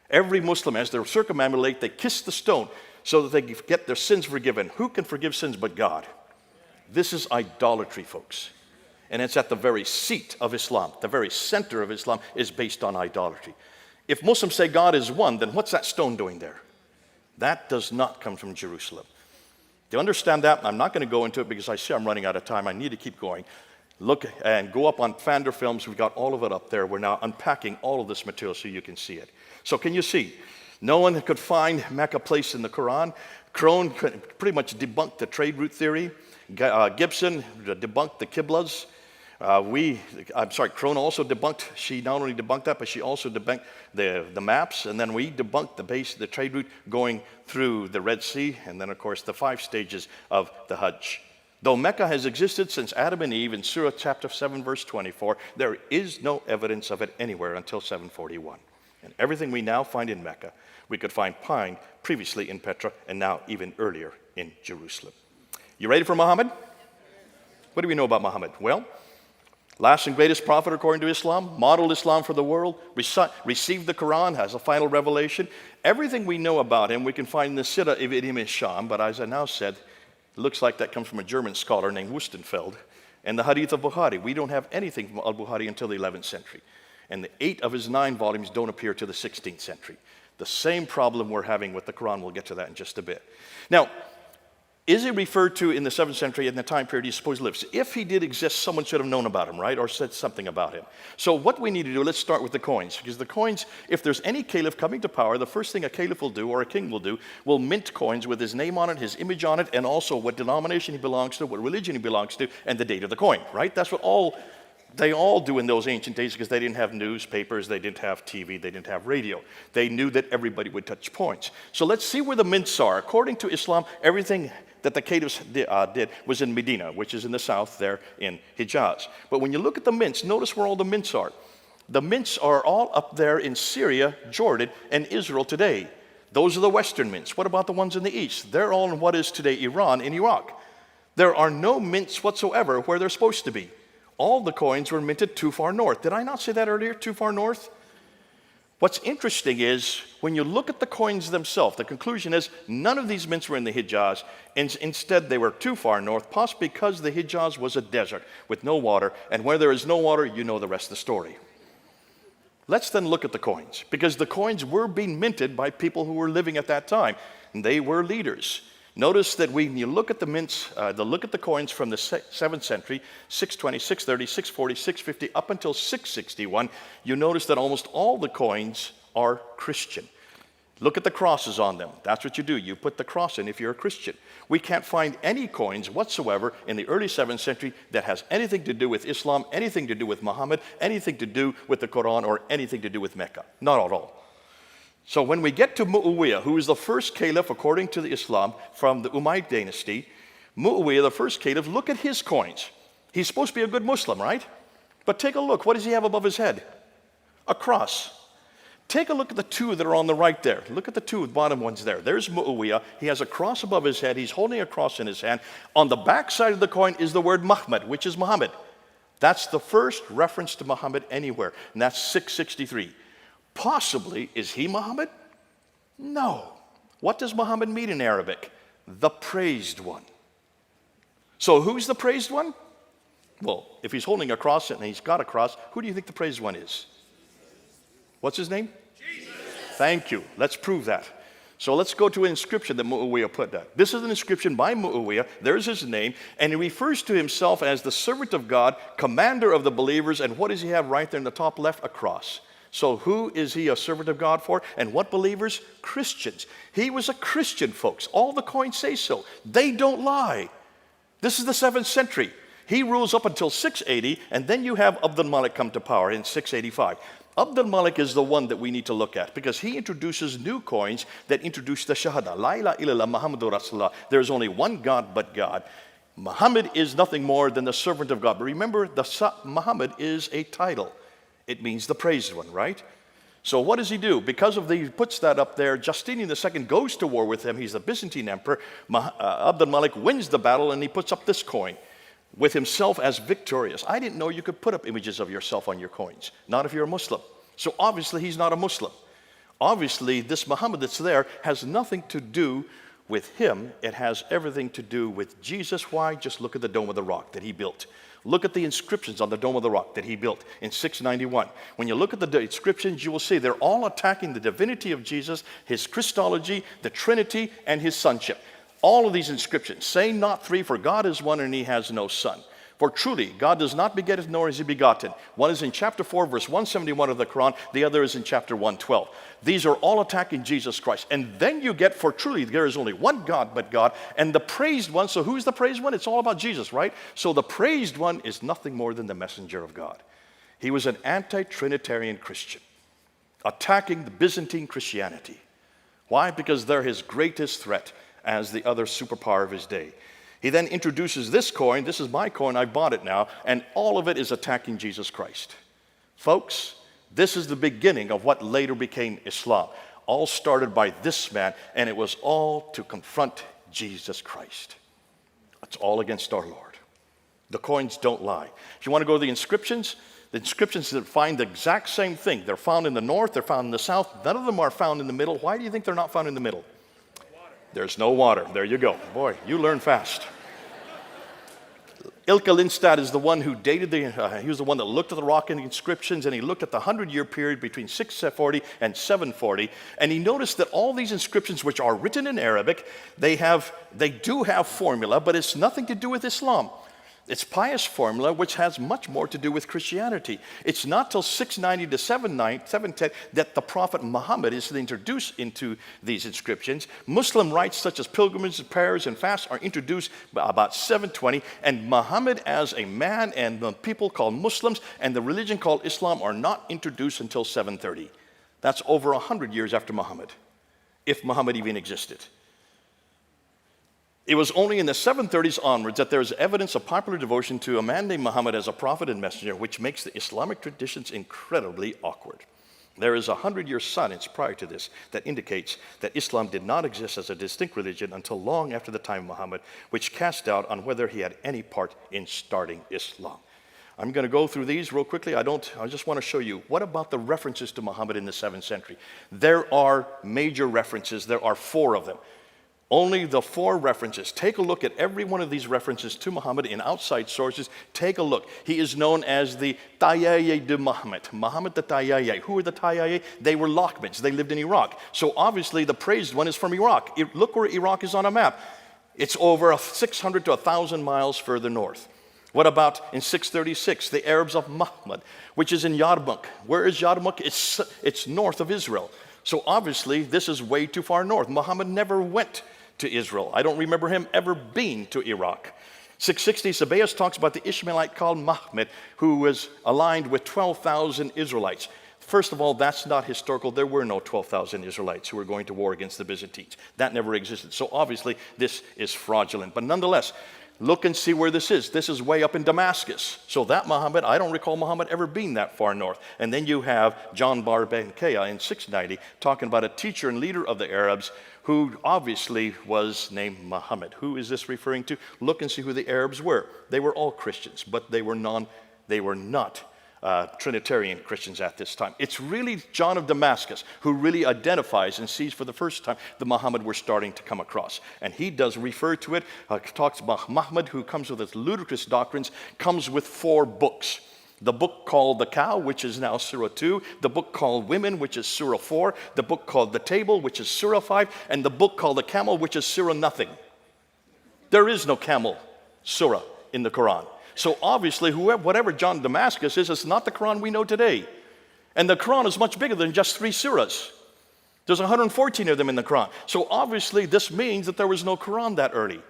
Every Muslim, as they circumambulate, they kiss the stone so that they get their sins forgiven. Who can forgive sins but God? This is idolatry, folks. And it's at the very seat of Islam. The very center of Islam is based on idolatry. If Muslims say God is one, then what's that stone doing there? That does not come from Jerusalem. To understand that, I'm not going to go into it because I see I'm running out of time. I need to keep going. Look and go up on Fander Films. We've got all of it up there. We're now unpacking all of this material so you can see it. So can you see? No one could find Mecca place in the Quran. Crone pretty much debunked the trade route theory. Gibson debunked the Qiblas. Crone also debunked, she not only debunked that, but she also debunked the maps, and then we debunked the trade route going through the Red Sea, and then of course the 5 stages of the Hajj. Though Mecca has existed since Adam and Eve in Surah chapter 7 verse 24, there is no evidence of it anywhere until 741. And everything we now find in Mecca, we could find previously in Petra, and now even earlier in Jerusalem. You ready for Muhammad? What do we know about Muhammad? Well, last and greatest prophet according to Islam, modeled Islam for the world, received the Quran, has a final revelation. Everything we know about him we can find in the Sirah Ibn Hisham, but as I now said, it looks like that comes from a German scholar named Wustenfeld. And the Hadith of Bukhari, we don't have anything from al-Bukhari until the 11th century. And the 8 of his 9 volumes don't appear till the 16th century. The same problem we're having with the Quran, we'll get to that in just a bit. Now, is he referred to in the 7th century in the time period he supposed lives? If he did exist, someone should have known about him, right? Or said something about him. So what we need to do, let's start with the coins. Because the coins, if there's any caliph coming to power, the first thing a caliph will do, or a king will do, will mint coins with his name on it, his image on it, and also what denomination he belongs to, what religion he belongs to, and the date of the coin, right? That's what they all do in those ancient days because they didn't have newspapers, they didn't have TV, they didn't have radio. They knew that everybody would touch coins. So let's see where the mints are. According to Islam, everything that the caliphs did was in Medina, which is in the south there in Hijaz. But when you look at the mints, notice where all the mints are. The mints are all up there in Syria, Jordan, and Israel today. Those are the western mints. What about the ones in the east? They're all in what is today Iran and Iraq. There are no mints whatsoever where they're supposed to be. All the coins were minted too far north. Did I not say that earlier, too far north? What's interesting is when you look at the coins themselves, the conclusion is none of these mints were in the Hijaz. Instead, they were too far north, possibly because the Hijaz was a desert with no water. And where there is no water, you know the rest of the story. Let's then look at the coins, because the coins were being minted by people who were living at that time. And they were leaders. Notice that when you look at the mints, look at the coins from the 7th century, 620, 630, 640, 650, up until 661, you notice that almost all the coins are Christian. Look at the crosses on them. That's what you do. You put the cross in if you're a Christian. We can't find any coins whatsoever in the early 7th century that has anything to do with Islam, anything to do with Muhammad, anything to do with the Quran, or anything to do with Mecca. Not at all. So when we get to Mu'awiyah, who is the first caliph according to the Islam from the Umayyad dynasty, Mu'awiyah, the first caliph, look at his coins. He's supposed to be a good Muslim, right? But take a look. What does he have above his head? A cross. Take a look at the 2 that are on the right there. Look at the 2 bottom ones there. There's Mu'awiyah. He has a cross above his head. He's holding a cross in his hand. On the back side of the coin is the word Muhammad, which is Muhammad. That's the first reference to Muhammad anywhere, and that's 663. Possibly, is he Muhammad? No. What does Muhammad mean in Arabic? The praised one. So who's the praised one? Well, if he's holding a cross and he's got a cross, who do you think the praised one is? What's his name? Jesus. Thank you. Let's prove that. So let's go to an inscription that Muawiyah put down. This is an inscription by Muawiyah. There's his name. And he refers to himself as the servant of God, commander of the believers. And what does he have right there in the top left? A cross. So who is he a servant of God for? And what believers? Christians. He was a Christian, folks. All the coins say so. They don't lie. This is the 7th century. He rules up until 680, and then you have Abd al-Malik come to power in 685. Abd al-Malik is the one that we need to look at because he introduces new coins that introduce the Shahada. La ilaha illallah Muhammadur Rasulullah. There is only one God but God. Muhammad is nothing more than the servant of God. But remember, Muhammad is a title. It means the praised one, right? So what does he do? Because of he puts that up there, Justinian II goes to war with him. He's the Byzantine emperor. Abd al-Malik wins the battle, and he puts up this coin with himself as victorious. I didn't know you could put up images of yourself on your coins, not if you're a Muslim. So obviously he's not a Muslim. Obviously this Muhammad that's there has nothing to do with him. It has everything to do with Jesus. Why? Just look at the Dome of the Rock that he built. Look at the inscriptions on the Dome of the Rock that he built in 691. When you look at the inscriptions, you will see they're all attacking the divinity of Jesus, his Christology, the Trinity, and his sonship. All of these inscriptions say not three, for God is one and he has no son. For truly, God does not beget nor is he begotten. One is in chapter 4, verse 171 of the Quran. The other is in chapter 112. These are all attacking Jesus Christ. And then you get, for truly, there is only one God but God. And the praised one, so who's the praised one? It's all about Jesus, right? So the praised one is nothing more than the messenger of God. He was an anti-Trinitarian Christian, attacking the Byzantine Christianity. Why? Because they're his greatest threat as the other superpower of his day. He then introduces this coin. This is my coin. I bought it now. And all of it is attacking Jesus Christ. Folks, this is the beginning of what later became Islam. All started by this man, and it was all to confront Jesus Christ. It's all against our Lord. The coins don't lie. If you want to go to the inscriptions that find the exact same thing. They're found in the north. They're found in the south. None of them are found in the middle. Why do you think they're not found in the middle? There's no water. There you go. Boy, you learn fast. Ilka Lindstad is the one who dated he was the one that looked at the rock and the inscriptions, and he looked at the 100-year period between 640 and 740, and he noticed that all these inscriptions, which are written in Arabic, they do have formula, but it's nothing to do with Islam. It's pious formula, which has much more to do with Christianity. It's not till 690 to 710 that the Prophet Muhammad is introduced into these inscriptions. Muslim rites such as pilgrimages, prayers, and fasts are introduced by about 720. And Muhammad as a man and the people called Muslims and the religion called Islam are not introduced until 730. That's over 100 years after Muhammad, if Muhammad even existed. It was only in the 730s onwards that there is evidence of popular devotion to a man named Muhammad as a prophet and messenger, which makes the Islamic traditions incredibly awkward. There is a 100-year silence prior to this that indicates that Islam did not exist as a distinct religion until long after the time of Muhammad, which cast doubt on whether he had any part in starting Islam. I'm going to go through these real quickly. I just want to show you, what about the references to Muhammad in the 7th century? There are major references. There are 4 of them. Only the 4 references. Take a look at every one of these references to Muhammad in outside sources. Take a look. He is known as the Tayyaye de Muhammad. Muhammad the Tayyaye. Who are the Tayyaye? They were Lockmans. They lived in Iraq. So obviously the praised one is from Iraq. Look where Iraq is on a map. It's over 600 to 1,000 miles further north. What about in 636, the Arabs of Muhammad, which is in Yarmouk. Where is Yarmouk? It's north of Israel. So obviously this is way too far north. Muhammad never went to Israel. I don't remember him ever being to Iraq. 660, Sabaeus talks about the Ishmaelite called Mahmed, who was aligned with 12,000 Israelites. First of all, that's not historical. There were no 12,000 Israelites who were going to war against the Byzantines. That never existed. So obviously, this is fraudulent. But nonetheless, look and see where this is. This is way up in Damascus. So that Muhammad, I don't recall Muhammad ever being that far north. And then you have John Bar Benkaya in 690 talking about a teacher and leader of the Arabs who obviously was named Muhammad. Who is this referring to? Look and see who the Arabs were. They were all Christians, but they were not Trinitarian Christians at this time. It's really John of Damascus who really identifies and sees for the first time the Muhammad we're starting to come across. And he does refer to it, talks about Muhammad, who comes with his ludicrous doctrines, comes with 4 books. the book called The Cow, which is now Surah 2, the book called Women, which is Surah 4, the book called The Table, which is Surah 5, and the book called The Camel, which is Surah nothing. There is no camel surah in the Quran. So obviously, whatever John Damascus is, it's not the Quran we know today. And the Quran is much bigger than just 3 surahs. There's 114 of them in the Quran. So obviously, this means that there was no Quran that early.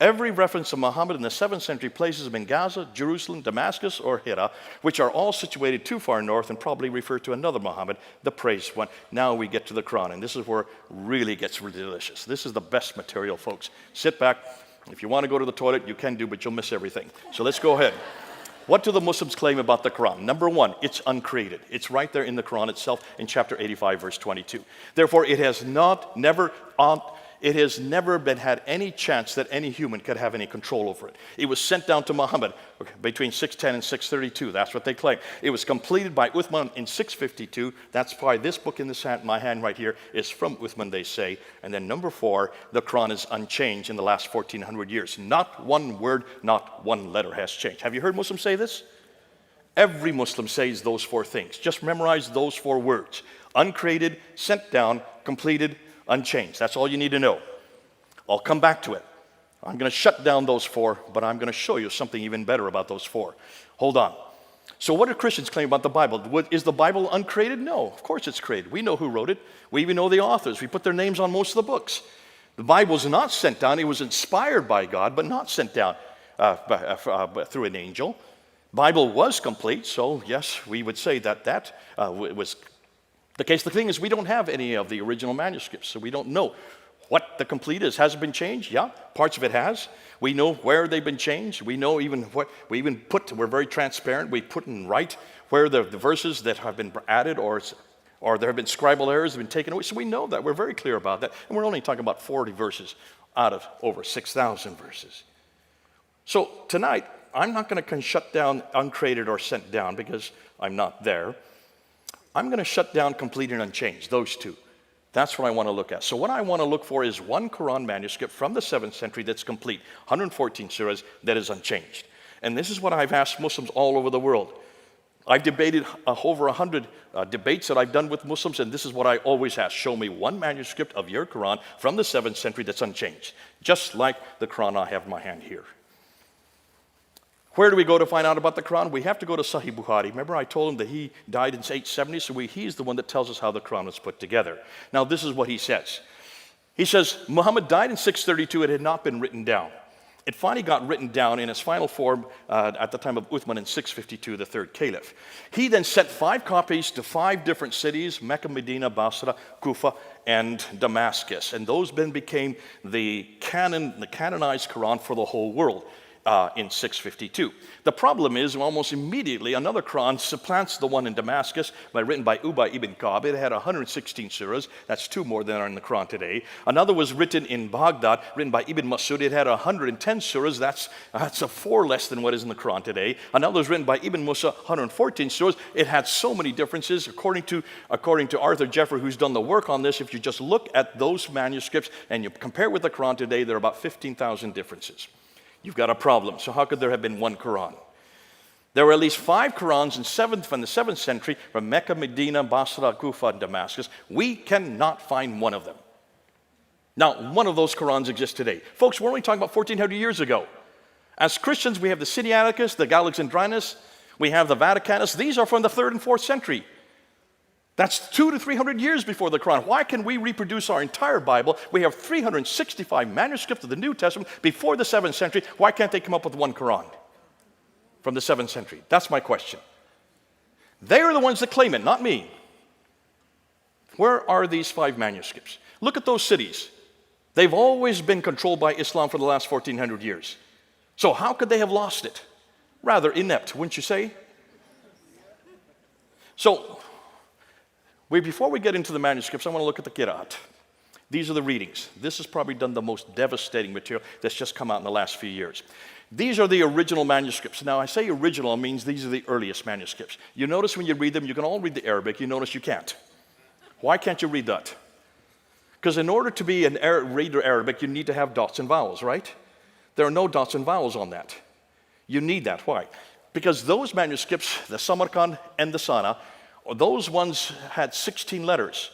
Every reference to Muhammad in the 7th century places him in Gaza, Jerusalem, Damascus, or Hira, which are all situated too far north and probably refer to another Muhammad, the praised one. Now we get to the Quran, and this is where it really gets really delicious. This is the best material, folks. Sit back. If you want to go to the toilet, you can do, but you'll miss everything. So let's go ahead. What do the Muslims claim about the Quran? Number one, it's uncreated. It's right there in the Quran itself in chapter 85, verse 22. Therefore, it has never been had any chance that any human could have any control over it. It was sent down to Muhammad between 610 and 632. That's what they claim. It was completed by Uthman in 652. That's why this book in my hand right here is from Uthman, they say. And then number 4, the Quran is unchanged in the last 1400 years. Not one word, not one letter has changed. Have you heard Muslims say this? Every Muslim says those 4 things. Just memorize those 4 words. Uncreated, sent down, completed, unchanged. That's all you need to know. I'll come back to it. I'm going to shut down those 4, but I'm going to show you something even better about those 4. Hold on. So what do Christians claim about the Bible? Is the Bible uncreated? No, of course it's created. We know who wrote it. We even know the authors. We put their names on most of the books. The Bible was not sent down. It was inspired by God, but not sent down through an angel. Bible was complete, so yes, we would say that was the case. The thing is, we don't have any of the original manuscripts, so we don't know what the complete is. Has it been changed? Yeah, parts of it has. We know where they've been changed. We know even what we even put. We're very transparent. We put in right where the verses that have been added or there have been scribal errors have been taken away. So we know that. We're very clear about that. And we're only talking about 40 verses out of over 6,000 verses. So tonight, I'm not going to shut down uncreated or sent down because I'm not there. I'm going to shut down complete and unchanged, those 2. That's what I want to look at. So what I want to look for is one Quran manuscript from the 7th century that's complete, 114 surahs, that is unchanged. And this is what I've asked Muslims all over the world. I've debated over 100 debates that I've done with Muslims, and this is what I always ask. Show me one manuscript of your Quran from the 7th century that's unchanged, just like the Quran I have in my hand here. Where do we go to find out about the Quran? We have to go to Sahih Bukhari. Remember I told him that he died in 870, so he's the one that tells us how the Quran was put together. Now this is what he says. He says, Muhammad died in 632. It had not been written down. It finally got written down in its final form at the time of Uthman in 652, the 3rd caliph. He then sent 5 copies to 5 different cities, Mecca, Medina, Basra, Kufa, and Damascus. And those then became the canonized Quran for the whole world. In 652. The problem is almost immediately another Quran supplants the one in Damascus written by Ubay ibn Ka'b. It had 116 surahs. That's 2 more than are in the Quran today. Another was written in Baghdad, written by Ibn Masud. It had 110 surahs. That's a 4 less than what is in the Quran today. Another was written by Ibn Musa, 114 surahs. It had so many differences. According to Arthur Jeffrey, who's done the work on this, if you just look at those manuscripts and you compare it with the Quran today, there are about 15,000 differences. You've got a problem. So how could there have been one Quran? There were at least 5 Qurans from the 7th century from Mecca, Medina, Basra, Kufa, and Damascus. We cannot find one of them. Now, one of those Qurans exists today. Folks, we're only talking about 1,400 years ago. As Christians, we have the Sinaiticus, the Alexandrinus, we have the Vaticanus. These are from the 3rd and 4th century. That's 200 to 300 years before the Quran. Why can we reproduce our entire Bible? We have 365 manuscripts of the New Testament before the 7th century. Why can't they come up with one Quran from the 7th century? That's my question. They are the ones that claim it, not me. Where are these 5 manuscripts? Look at those cities. They've always been controlled by Islam for the last 1,400 years. So how could they have lost it? Rather inept, wouldn't you say? So, before we get into the manuscripts, I want to look at the Qira'at. These are the readings. This has probably done the most devastating material that's just come out in the last few years. These are the original manuscripts. Now, I say original means these are the earliest manuscripts. You notice when you read them, you can all read the Arabic. You notice you can't. Why can't you read that? Because in order to be a reader Arabic, you need to have dots and vowels, right? There are no dots and vowels on that. You need that. Why? Because those manuscripts, the Samarkand and the Sana, those ones had 16 letters.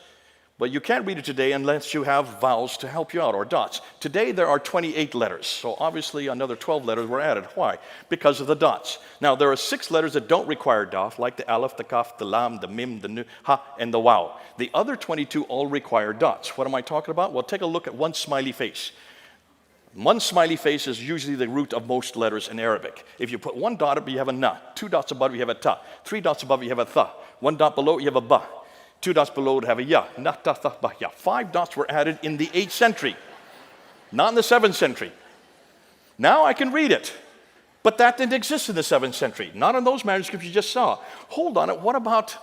But you can't read it today unless you have vowels to help you out, or dots. Today there are 28 letters, so obviously another 12 letters were added. Why? Because of the dots. Now there are 6 letters that don't require dot, like the aleph, the kaf, the lam, the mim, the nu, ha, and the waw. The other 22 all require dots. What am I talking about? Well, take a look at one smiley face. One smiley face is usually the root of most letters in Arabic. If you put 1 dot above, you have a na. 2 dots above, you have a ta. 3 dots above, you have a tha. 1 dot below, you have a ba. 2 dots below would have a ya. Na, ta, tha, ba, ya. 5 dots were added in the 8th century, not in the 7th century. Now I can read it, but that didn't exist in the 7th century. Not in those manuscripts you just saw. Hold on, what about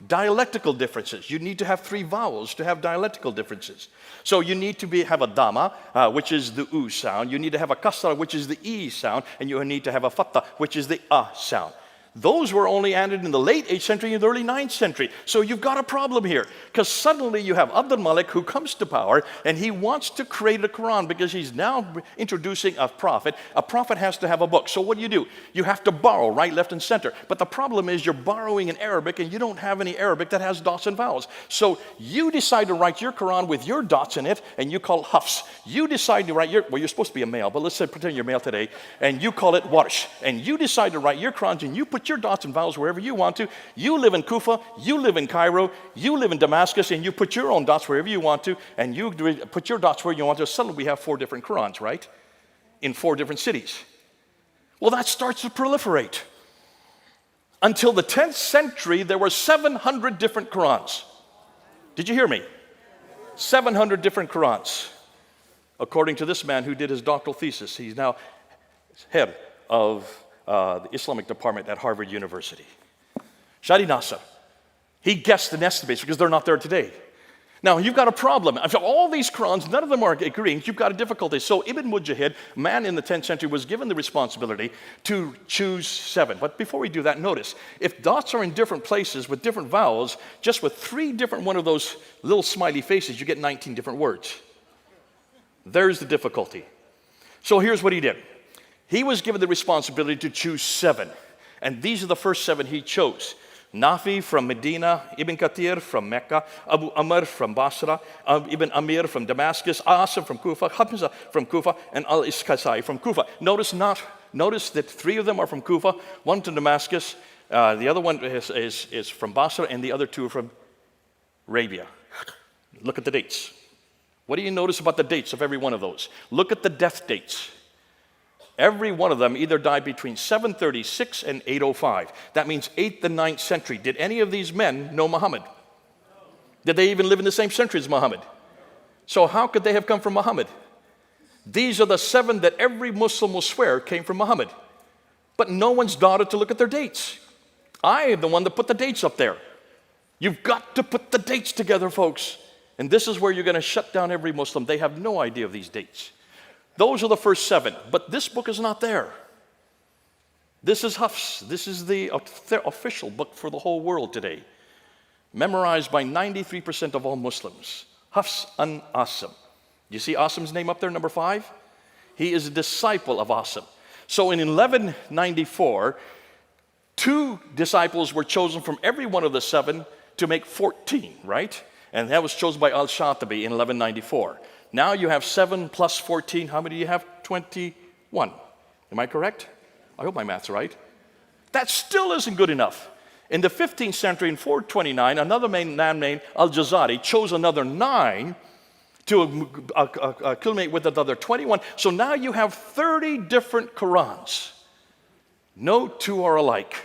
dialectical differences? You need to have 3 vowels to have dialectical differences. So you need to have a dama, which is the u sound. You need to have a kasra, which is the e sound. And you need to have a fatha, which is the a sound. Those were only added in the late 8th century and the early 9th century. So you've got a problem here. Because suddenly you have Abdul Malik who comes to power and he wants to create a Quran because he's now introducing a prophet. A prophet has to have a book. So what do? You have to borrow right, left, and center. But the problem is you're borrowing in Arabic and you don't have any Arabic that has dots and vowels. So you decide to write your Quran with your dots in it and you call it Hafs. You decide to write well, you're supposed to be a male, but let's say pretend you're male today, and you call it Warsh. And you decide to write your Qurans and you put your dots and vowels wherever you want to. You live in Kufa, you live in Cairo, you live in Damascus, and you put your own dots wherever you want to, and you put your dots where you want to. Suddenly we have 4 different Qurans, right? In 4 different cities. Well, that starts to proliferate. Until the 10th century, there were 700 different Qurans. Did you hear me? 700 different Qurans. According to this man who did his doctoral thesis, he's now head of the Islamic department at Harvard University. Shadi Nasser. He guessed the estimates because they're not there today. Now, you've got a problem. After all these Qurans, none of them are agreeing. You've got a difficulty. So Ibn Mujahid, a man in the 10th century, was given the responsibility to choose 7. But before we do that, notice, if dots are in different places with different vowels, just with 3 different one of those little smiley faces, you get 19 different words. There's the difficulty. So here's what he did. He was given the responsibility to choose 7. And these are the first 7 he chose. Nafi from Medina, Ibn Kathir from Mecca, Abu Amr from Basra, Ibn Amir from Damascus, Asim from Kufa, Hamza from Kufa, and Al-Iskasai from Kufa. Notice that 3 of them are from Kufa, 1 from Damascus, the other one is from Basra, and the other 2 are from Arabia. Look at the dates. What do you notice about the dates of every one of those? Look at the death dates. Every one of them either died between 736 and 805. That means 8th and 9th century. Did any of these men know Muhammad? Did they even live in the same century as Muhammad? So how could they have come from Muhammad? These are the 7 that every Muslim will swear came from Muhammad. But no one's bothered to look at their dates. I am the one that put the dates up there. You've got to put the dates together, folks. And this is where you're going to shut down every Muslim. They have no idea of these dates. Those are the first 7, but this book is not there. This is Hafs. This is the official book for the whole world today, memorized by 93% of all Muslims. Hafs an Asim. You see Asim's name up there, number 5? He is a disciple of Asim. So in 1194, 2 disciples were chosen from every one of the 7 to make 14, right? And that was chosen by Al-Shatibi in 1194. Now you have 7 plus 14. How many do you have? 21. Am I correct? I hope my math's right. That still isn't good enough. In the 15th century, in 429, another man named Al-Jazari chose another 9 to accumulate with another 21. So now you have 30 different Qurans. No 2 are alike.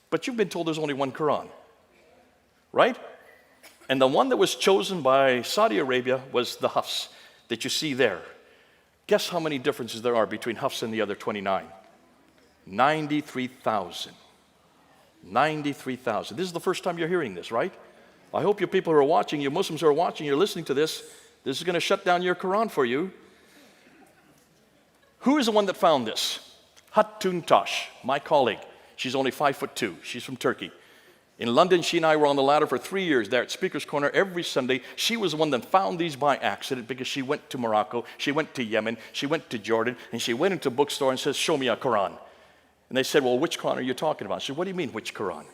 But you've been told there's only one Quran, right? And the one that was chosen by Saudi Arabia was the Hafs that you see there. Guess how many differences there are between Hafs and the other 29? 93,000. 93,000. This is the first time you're hearing this, right? I hope you people who are watching, you Muslims who are watching, you're listening to this. This is going to shut down your Quran for you. Who is the one that found this? Hatun Tash, my colleague. She's only 5'2". She's from Turkey. In London, she and I were on the ladder for 3 years there at Speaker's Corner every Sunday. She was the one that found these by accident because she went to Morocco, she went to Yemen, she went to Jordan, and she went into a bookstore and says, show me a Quran. And they said, well, which Quran are you talking about? I said, what do you mean, which Quran?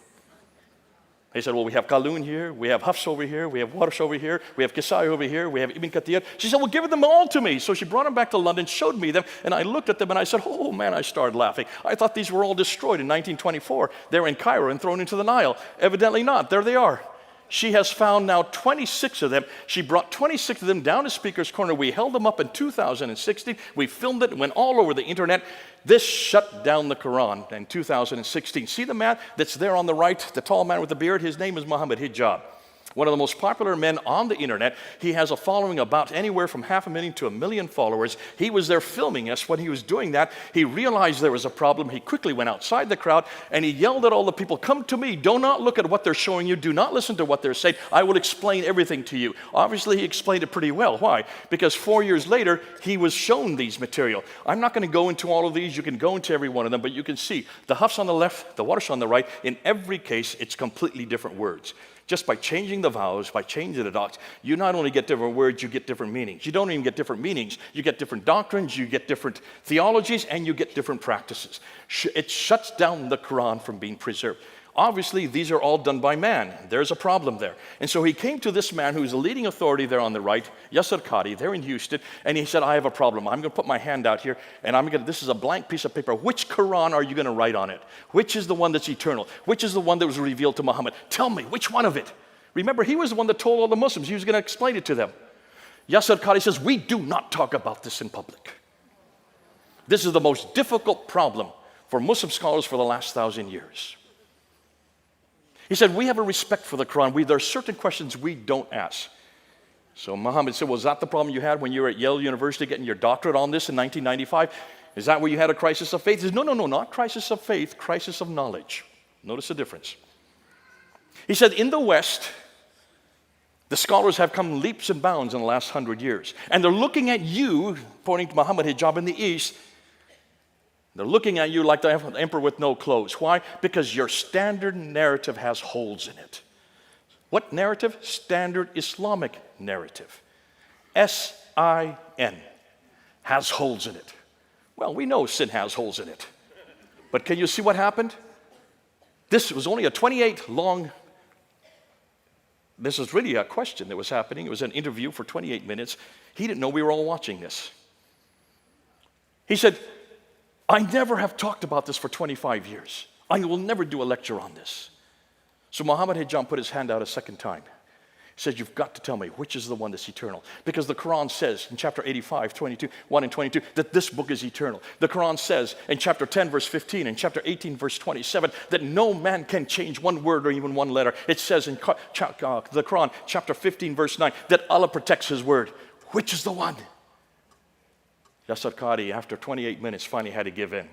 They said, well, we have Qalun here, we have Hafs over here, we have Warsh over here, we have Kisai over here, we have Ibn Kathir. She said, well, give them all to me. So she brought them back to London, showed me them, and I looked at them and I said, oh man, I started laughing. I thought these were all destroyed in 1924. They were in Cairo and thrown into the Nile. Evidently not. There they are. She has found now 26 of them. She brought 26 of them down to Speaker's Corner. We held them up in 2016. We filmed it. It went all over the internet. This shut down the Quran in 2016. See the man that's there on the right, the tall man with the beard? His name is Muhammad Hijab. One of the most popular men on the internet. He has a following about anywhere from 500,000 to 1 million followers. He was there filming us. When he was doing that, he realized there was a problem. He quickly went outside the crowd and he yelled at all the people, come to me. Do not look at what they're showing you. Do not listen to what they're saying. I will explain everything to you. Obviously, he explained it pretty well. Why? Because 4 years later, he was shown these material. I'm not going to go into all of these. You can go into every one of them, but you can see the Hafs on the left, the Warsh on the right. In every case, it's completely different words. Just by changing the vowels, by changing the dots, you not only get different words, you get different meanings. You don't even get different meanings. You get different doctrines, you get different theologies, and you get different practices. It shuts down the Quran from being preserved. Obviously, these are all done by man. There's a problem there. And so he came to this man who's a leading authority there on the right, Yasser Qadi, there in Houston, and he said, I have a problem. I'm going to put my hand out here, and this is a blank piece of paper. Which Quran are you going to write on it? Which is the one that's eternal? Which is the one that was revealed to Muhammad? Tell me, which one of it? Remember, he was the one that told all the Muslims he was going to explain it to them. Yasser Qadi says, we do not talk about this in public. This is the most difficult problem for Muslim scholars for the last 1,000 years. He said, we have a respect for the Quran. There are certain questions we don't ask. So Muhammad said, well, is that the problem you had when you were at Yale University getting your doctorate on this in 1995? Is that where you had a crisis of faith? He said, no, not crisis of faith, crisis of knowledge. Notice the difference. He said, in the West, the scholars have come leaps and bounds in the last 100 years. And they're looking at you, pointing to Muhammad Hijab in the East, they're looking at you like the emperor with no clothes. Why? Because your standard narrative has holes in it. What narrative? Standard Islamic narrative. S-I-N. Has holes in it. Well, we know sin has holes in it. But can you see what happened? This was only a 28 long, this is really a question that was happening. It was an interview for 28 minutes. He didn't know we were all watching this. He said, I never have talked about this for 25 years. I will never do a lecture on this. So Muhammad Hijab put his hand out a second time. He said, you've got to tell me which is the one that's eternal. Because the Quran says in chapter 85, 1 and 22, that this book is eternal. The Quran says in chapter 10, verse 15, and chapter 18, verse 27, that no man can change one word or even one letter. It says in the Quran, chapter 15, verse 9, that Allah protects his word. Which is the one? Yasser Qadi, after 28 minutes, finally had to give in.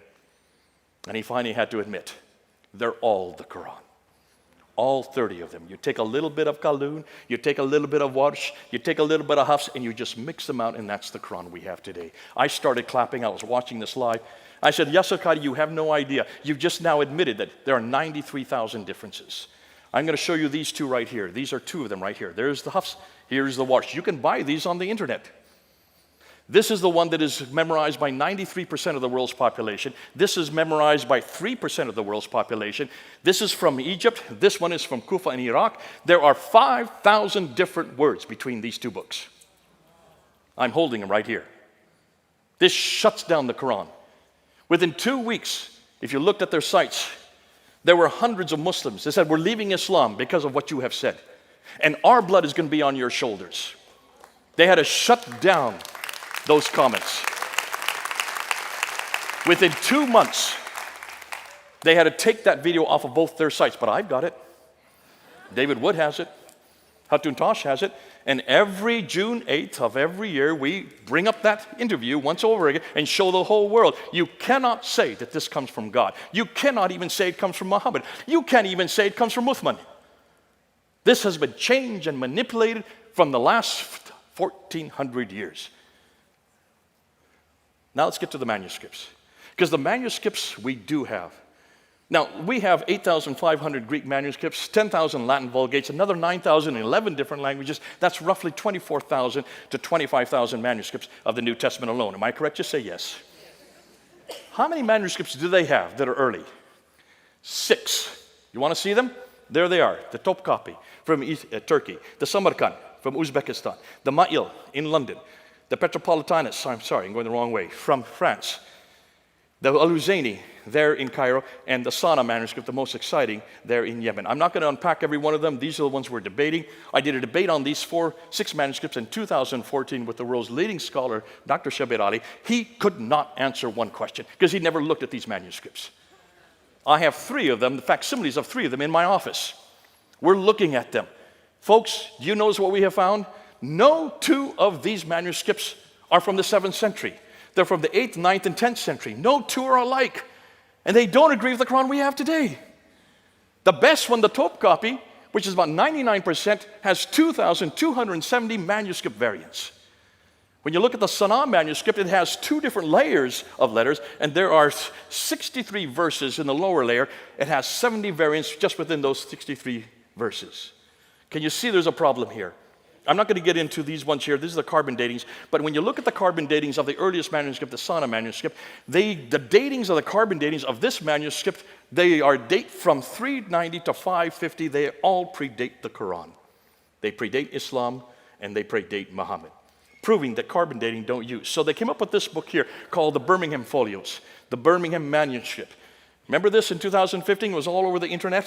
And he finally had to admit, they're all the Quran. All 30 of them. You take a little bit of Qalun, you take a little bit of Warsh, you take a little bit of Hafs, and you just mix them out, and that's the Quran we have today. I started clapping. I was watching this live. I said, Yasser Qadi, you have no idea. You've just now admitted that there are 93,000 differences. I'm going to show you these two right here. These are two of them right here. There's the Hafs, here's the Warsh. You can buy these on the internet. This is the one that is memorized by 93% of the world's population. This is memorized by 3% of the world's population. This is from Egypt. This one is from Kufa in Iraq. There are 5,000 different words between these two books. I'm holding them right here. This shuts down the Quran. Within 2 weeks, if you looked at their sites, there were hundreds of Muslims that said, we're leaving Islam because of what you have said. And our blood is going to be on your shoulders. They had to shut down those comments. Within 2 months, they had to take that video off of both their sites, but I've got it. David Wood has it. Hatun Tosh has it. And every June 8th of every year, we bring up that interview once over again and show the whole world. You cannot say that this comes from God. You cannot even say it comes from Muhammad. You can't even say it comes from Uthman. This has been changed and manipulated from the last 1,400 years. Now let's get to the manuscripts. Because the manuscripts we do have. Now, we have 8,500 Greek manuscripts, 10,000 Latin Vulgates, another 9,000 in 11 different languages. That's roughly 24,000 to 25,000 manuscripts of the New Testament alone. Am I correct? Just say yes. How many manuscripts do they have that are early? 6. You want to see them? There they are. The Topkapi from Turkey, the Samarkand from Uzbekistan, the Ma'il in London, the Petropolitanus, I'm sorry, I'm going the wrong way, from France, the Al-Huzayni there in Cairo, and the Sana manuscript, the most exciting, there in Yemen. I'm not going to unpack every one of them. These are the ones we're debating. I did a debate on these 6 manuscripts in 2014 with the world's leading scholar, Dr. Shabir Ali. He could not answer one question because he never looked at these manuscripts. I have 3 of them, the facsimiles of 3 of them in my office. We're looking at them. Folks, do you notice what we have found? No 2 of these manuscripts are from the 7th century. They're from the 8th, 9th, and 10th century. No 2 are alike. And they don't agree with the Quran we have today. The best one, the Topkapi, which is about 99%, has 2,270 manuscript variants. When you look at the Sana manuscript, it has 2 different layers of letters, and there are 63 verses in the lower layer. It has 70 variants just within those 63 verses. Can you see there's a problem here? I'm not going to get into these ones here. These are the carbon datings. But when you look at the carbon datings of the earliest manuscript, the Sana manuscript, the datings of the carbon datings of this manuscript, they are date from 390 to 550. They all predate the Quran. They predate Islam, and they predate Muhammad, proving that carbon dating don't use. So they came up with this book here called the Birmingham Folios, the Birmingham manuscript. Remember this in 2015? It was all over the internet.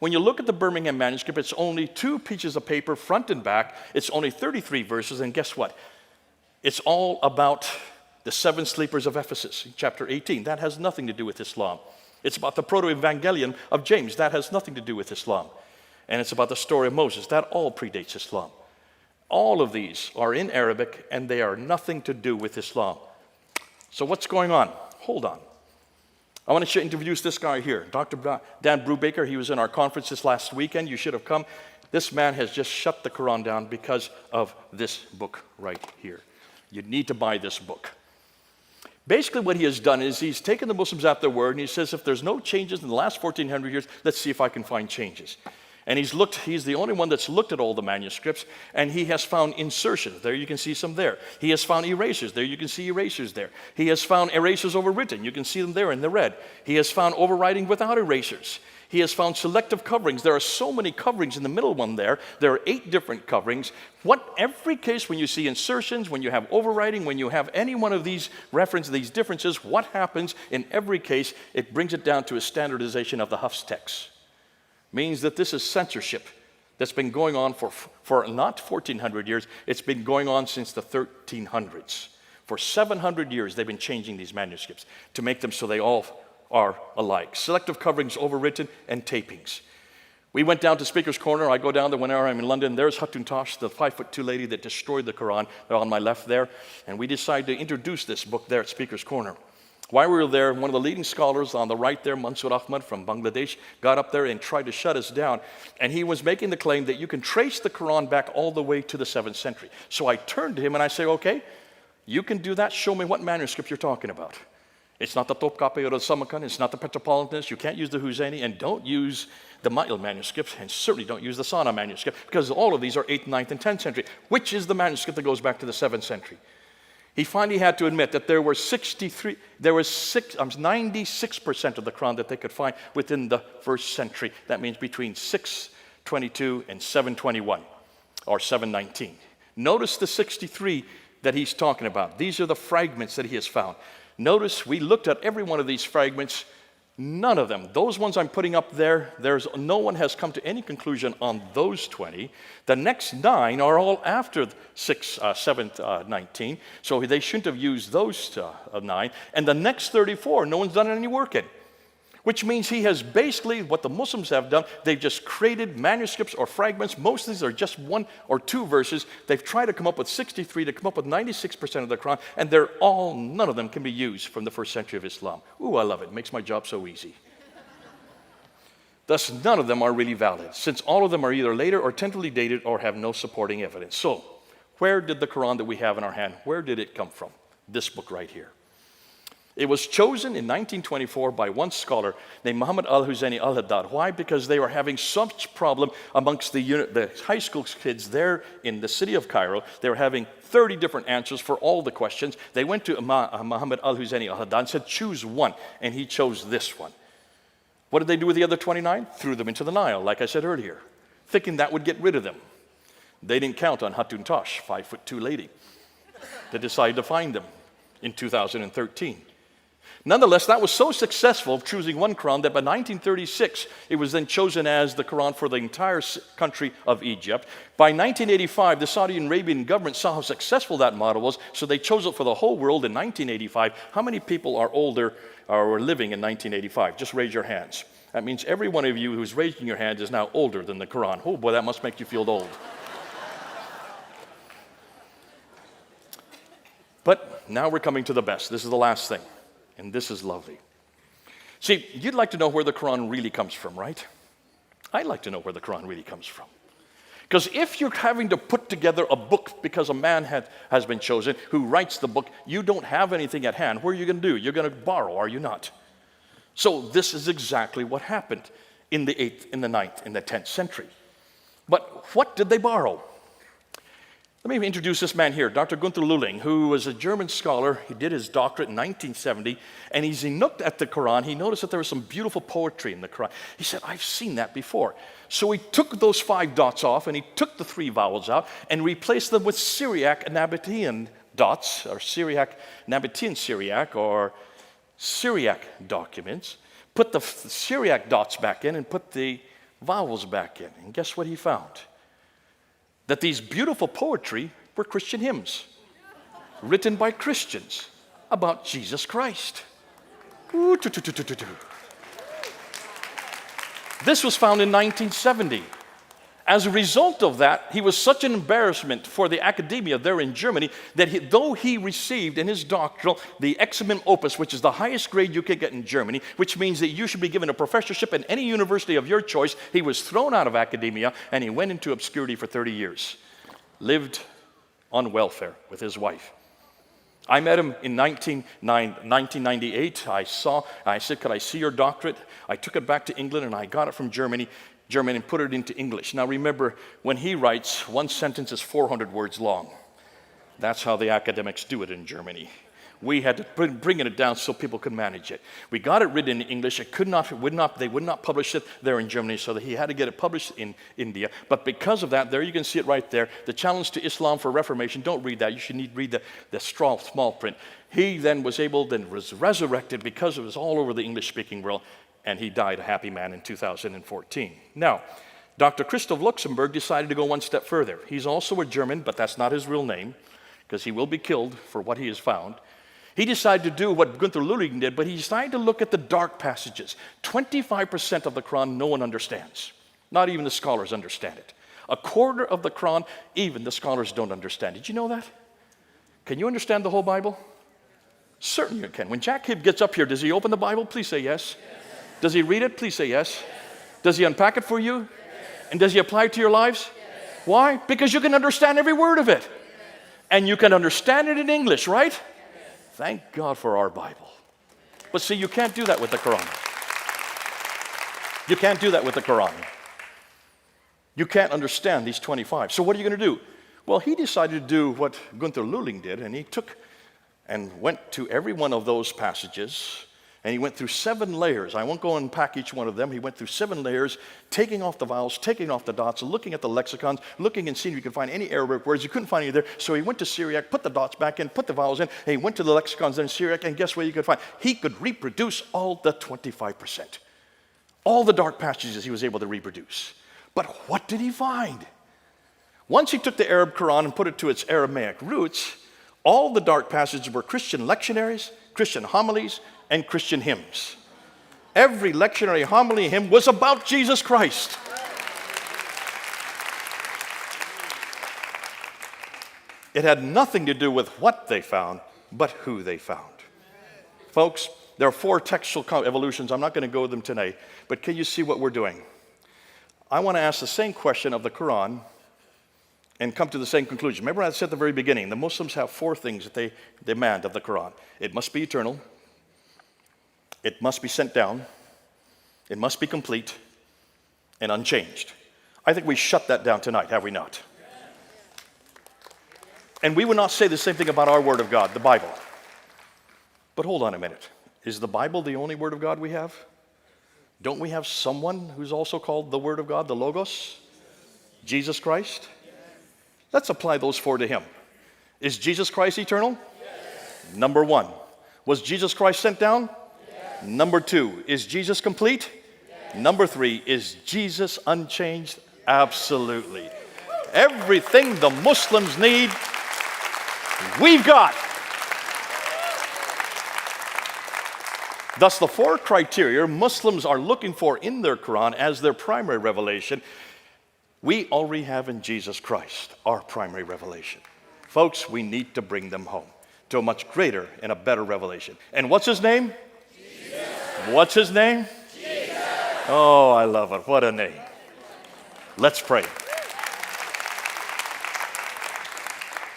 When you look at the Birmingham manuscript, it's only 2 pieces of paper, front and back. It's only 33 verses, and guess what? It's all about the 7 sleepers of Ephesus, chapter 18. That has nothing to do with Islam. It's about the proto-evangelion of James. That has nothing to do with Islam. And it's about the story of Moses. That all predates Islam. All of these are in Arabic, and they are nothing to do with Islam. So what's going on? Hold on. I want to introduce this guy here, Dr. Dan Brubaker. He was in our conference this last weekend. You should have come. This man has just shut the Quran down because of this book right here. You need to buy this book. Basically what he has done is he's taken the Muslims at their word, and he says, if there's no changes in the last 1,400 years, let's see if I can find changes. And he's the only one that's looked at all the manuscripts, and he has found insertions. There you can see some there. He has found erasures. There you can see erasures there. He has found erasures overwritten. You can see them there in the red. He has found overwriting without erasures. He has found selective coverings. There are so many coverings in the middle one there. There are 8 different coverings. Every case when you see insertions, when you have overwriting, when you have any one of these references, these differences, what happens in every case? It brings it down to a standardization of the Hafs text. Means that this is censorship that's been going on for not 1,400 years, it's been going on since the 1300s. For 700 years, they've been changing these manuscripts to make them so they all are alike. Selective coverings, overwritten, and tapings. We went down to Speaker's Corner. I go down there whenever I'm in London. There's Hatun Tash, the 5'2" lady that destroyed the Quran. They're on my left there. And we decided to introduce this book there at Speaker's Corner. While we were there, one of the leading scholars on the right there, Mansour Ahmad from Bangladesh, got up there and tried to shut us down. And he was making the claim that you can trace the Quran back all the way to the 7th century. So I turned to him and I say, okay, you can do that. Show me what manuscript you're talking about. It's not the Topkapi or the Samarkand. It's not the Petropolitanus. You can't use the Huzayni, and don't use the Ma'il manuscript, and certainly don't use the Sana manuscript, because all of these are 8th, 9th, and 10th century. Which is the manuscript that goes back to the 7th century? He finally had to admit that there were 96% of the Quran that they could find within the 1st century. That means between 622 and 721 or 719. Notice the 63 that he's talking about. These are the fragments that he has found. Notice we looked at every one of these fragments. None of them, those ones I'm putting up there, no one has come to any conclusion on those 20. The next 9 are all after 719, so they shouldn't have used those 9. And the next 34, no one's done any work in. Which means he has basically, what the Muslims have done, they've just created manuscripts or fragments. Most of these are just 1 or 2 verses. They've tried to come up with 63 to come up with 96% of the Quran, and none of them can be used from the 1st century of Islam. Ooh, I love it. It makes my job so easy. Thus, none of them are really valid, since all of them are either later or tentatively dated or have no supporting evidence. So, where did the Quran that we have in our hand, where did it come from? This book right here. It was chosen in 1924 by one scholar named Muhammad al-Husseini al-Haddad. Why? Because they were having such problem amongst the high school kids there in the city of Cairo. They were having 30 different answers for all the questions. They went to Muhammad al-Husseini al-Haddad and said, choose one, and he chose this one. What did they do with the other 29? Threw them into the Nile, like I said earlier, thinking that would get rid of them. They didn't count on Hatun Tash, 5'2" lady. They decided to find them in 2013. Nonetheless, that was so successful of choosing one Quran that by 1936, it was then chosen as the Quran for the entire country of Egypt. By 1985, the Saudi Arabian government saw how successful that model was, so they chose it for the whole world in 1985. How many people are older or were living in 1985? Just raise your hands. That means every one of you who's raising your hand is now older than the Quran. Oh boy, that must make you feel old. But now we're coming to the best. This is the last thing. And this is lovely. See, you'd like to know where the Quran really comes from, right? I'd like to know where the Quran really comes from. Because if you're having to put together a book because a man has been chosen who writes the book, you don't have anything at hand. What are you going to do? You're going to borrow, are you not? So this is exactly what happened in the 8th, in the 9th, in the 10th century. But what did they borrow? Let me introduce this man here, Dr. Gunther Lulling, who was a German scholar. He did his doctorate in 1970, and as he looked at the Quran, he noticed that there was some beautiful poetry in the Quran. He said, I've seen that before. So he took those 5 dots off, and he took the 3 vowels out, and replaced them with Syriac and Nabatean dots, or Syriac, Nabatean Syriac, or Syriac documents, put the Syriac dots back in, and put the vowels back in. And guess what he found? That these beautiful poetry were Christian hymns written by Christians about Jesus Christ. This was found in 1970. As a result of that, he was such an embarrassment for the academia there in Germany that though he received in his doctoral the Examen Opus, which is the highest grade you could get in Germany, which means that you should be given a professorship in any university of your choice, he was thrown out of academia and he went into obscurity for 30 years. Lived on welfare with his wife. I met him in 1998. I said, could I see your doctorate? I took it back to England and I got it from German and put it into English. Now remember, when he writes, one sentence is 400 words long. That's how the academics do it in Germany. We had to bring it down so people could manage it. We got it written in English. They would not publish it there in Germany, so that he had to get it published in India. But because of that, there you can see it right there. The challenge to Islam for Reformation. Don't read that. You should read the small print. He then was resurrected because it was all over the English-speaking world, and he died a happy man in 2014. Now, Dr. Christoph Luxemburg decided to go one step further. He's also a German, but that's not his real name, because he will be killed for what he has found. He decided to do what Gunther Lulling did, but he decided to look at the dark passages. 25% of the Quran no one understands. Not even the scholars understand it. A quarter of the Quran, even the scholars don't understand. Did you know that? Can you understand the whole Bible? Certainly you can. When Jack Hibb gets up here, does he open the Bible? Please say yes. Does he read it? Please say yes. Does he unpack it for you? And does he apply it to your lives? Why? Because you can understand every word of it. And you can understand it in English, right? Thank God for our Bible. But see, you can't do that with the Quran. You can't do that with the Quran. You can't understand these 25. So what are you going to do? Well, he decided to do what Gunther Lulling did, and he took and went to every one of those passages, and he went through 7 layers. I won't go and unpack each one of them. He went through 7 layers, taking off the vowels, taking off the dots, looking at the lexicons, looking and seeing if he could find any Arabic words. He couldn't find any there, so he went to Syriac, put the dots back in, put the vowels in, and he went to the lexicons in Syriac, and guess what he could find? He could reproduce all the 25%. All the dark passages he was able to reproduce. But what did he find? Once he took the Arab Quran and put it to its Aramaic roots, all the dark passages were Christian lectionaries, Christian homilies, and Christian hymns. Every lectionary, homily, hymn was about Jesus Christ. It had nothing to do with what they found, but who they found. Folks, there are 4 textual evolutions. I'm not going to go with them tonight, but can you see what we're doing? I want to ask the same question of the Quran and come to the same conclusion. Remember I said at the very beginning, the Muslims have 4 things that they demand of the Quran. It must be eternal. It must be sent down. It must be complete and unchanged. I think we shut that down tonight, have we not? And we would not say the same thing about our Word of God, the Bible. But hold on a minute. Is the Bible the only Word of God we have? Don't we have someone who's also called the Word of God, the Logos? Jesus Christ? Let's apply those four to him. Is Jesus Christ eternal? Yes. Number one. Was Jesus Christ sent down? Yes. Number two. Is Jesus complete? Yes. Number three. Is Jesus unchanged? Absolutely. Everything the Muslims need, we've got. Thus, the four criteria Muslims are looking for in their Quran as their primary revelation, we already have in Jesus Christ, our primary revelation. Folks, we need to bring them home to a much greater and a better revelation. And what's his name? Jesus. What's his name? Jesus. Oh, I love it. What a name. Let's pray.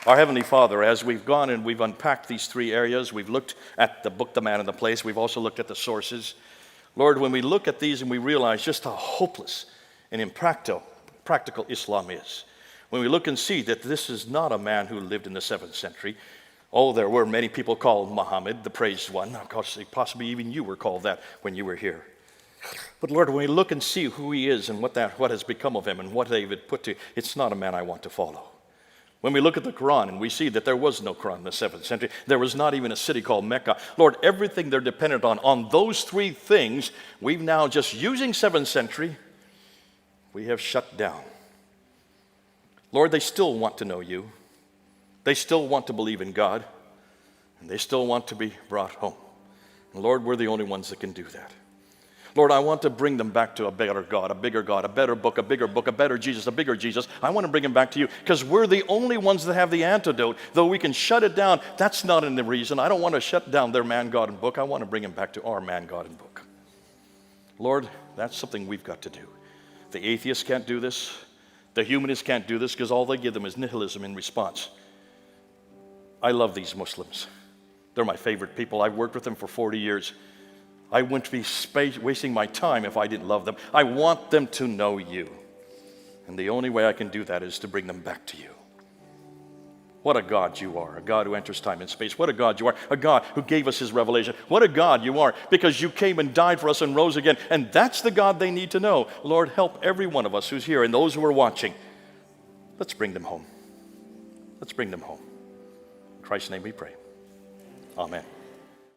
Our Heavenly Father, as we've gone and we've unpacked these three areas, we've looked at the book, The Man and the Place, we've also looked at the sources. Lord, when we look at these and we realize just how hopeless and impractical Islam is, when we look and see that this is not a man who lived in the 7th century. Oh, there were many people called Muhammad, the praised one. Of course, possibly even you were called that when you were here. But Lord, when we look and see who he is and what has become of him and what they've put to, it's not a man I want to follow. When we look at the Quran and we see that there was no Quran in the 7th century, there was not even a city called Mecca. Lord, everything they're dependent on those three things, we've now just using 7th century, we have shut down. Lord, they still want to know you. They still want to believe in God. And they still want to be brought home. And Lord, we're the only ones that can do that. Lord, I want to bring them back to a better God, a bigger God, a better book, a bigger book, a better Jesus, a bigger Jesus. I want to bring them back to you because we're the only ones that have the antidote. Though we can shut it down, that's not the reason. I don't want to shut down their man, God, and book. I want to bring them back to our man, God, and book. Lord, that's something we've got to do. The atheists can't do this. The humanists can't do this because all they give them is nihilism in response. I love these Muslims. They're my favorite people. I've worked with them for 40 years. I wouldn't be wasting my time if I didn't love them. I want them to know you. And the only way I can do that is to bring them back to you. What a God you are, a God who enters time and space. What a God you are, a God who gave us his revelation. What a God you are, because you came and died for us and rose again. And that's the God they need to know. Lord, help every one of us who's here and those who are watching. Let's bring them home. Let's bring them home. In Christ's name we pray. Amen.